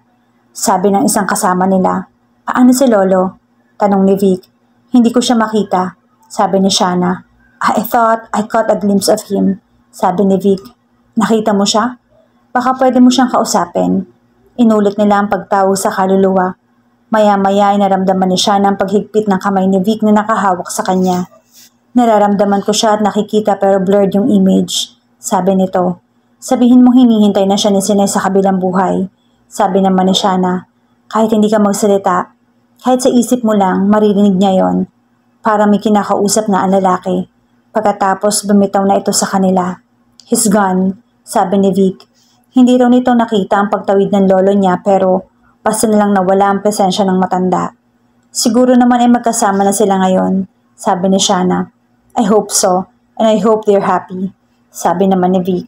Sabi ng isang kasama nila. Paano si Lolo? Tanong ni Vic. Hindi ko siya makita. Sabi ni Shana. I thought I caught a glimpse of him. Sabi ni Vic. Nakita mo siya? Baka pwede mo siyang kausapin. Inulit nila ang pagtawag sa kaluluwa. Maya-maya ay naramdaman ni Shana ang paghigpit ng kamay ni Vic na nakahawak sa kanya. Nararamdaman ko siya at nakikita pero blurred yung image. Sabi nito. Sabihin mo hinihintay na siya ni Sinay sa kabilang buhay. Sabi naman ni Shana. Kahit hindi ka magsalita, kahit sa isip mo lang, maririnig niya yon. Para may kinakausap na ang lalaki. Pagkatapos bumitaw na ito sa kanila. He's gone. Sabi ni Vic. Hindi raw nito nakita ang pagtawid ng lolo niya pero basta nalang nawala ang presensya ng matanda. Siguro naman ay magkasama na sila ngayon, sabi ni Shana. I hope so, and I hope they're happy, sabi naman ni Vic.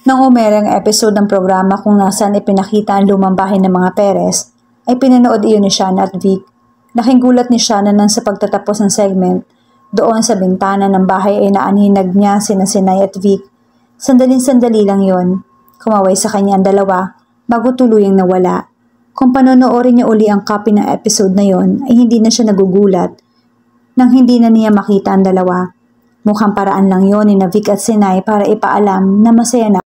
Nang umerang episode ng programa kung nasaan ipinakita ang lumang bahay ng mga Perez, ay pinanood iyon ni Shana at Vic. Laking gulat ni Shana nang sa pagtatapos ng segment, doon sa bintana ng bahay ay naaninag niya sina Sinay at Vic. Sandaling-sandali lang yon. Kumaway sa kanya ang dalawa bago tuluyang nawala. Kung panonoorin niya uli ang copy ng episode na yon ay hindi na siya nagugulat nang hindi na niya makita ang dalawa. Mukhang paraan lang yon ni Vic at Sinay para ipaalam na masaya na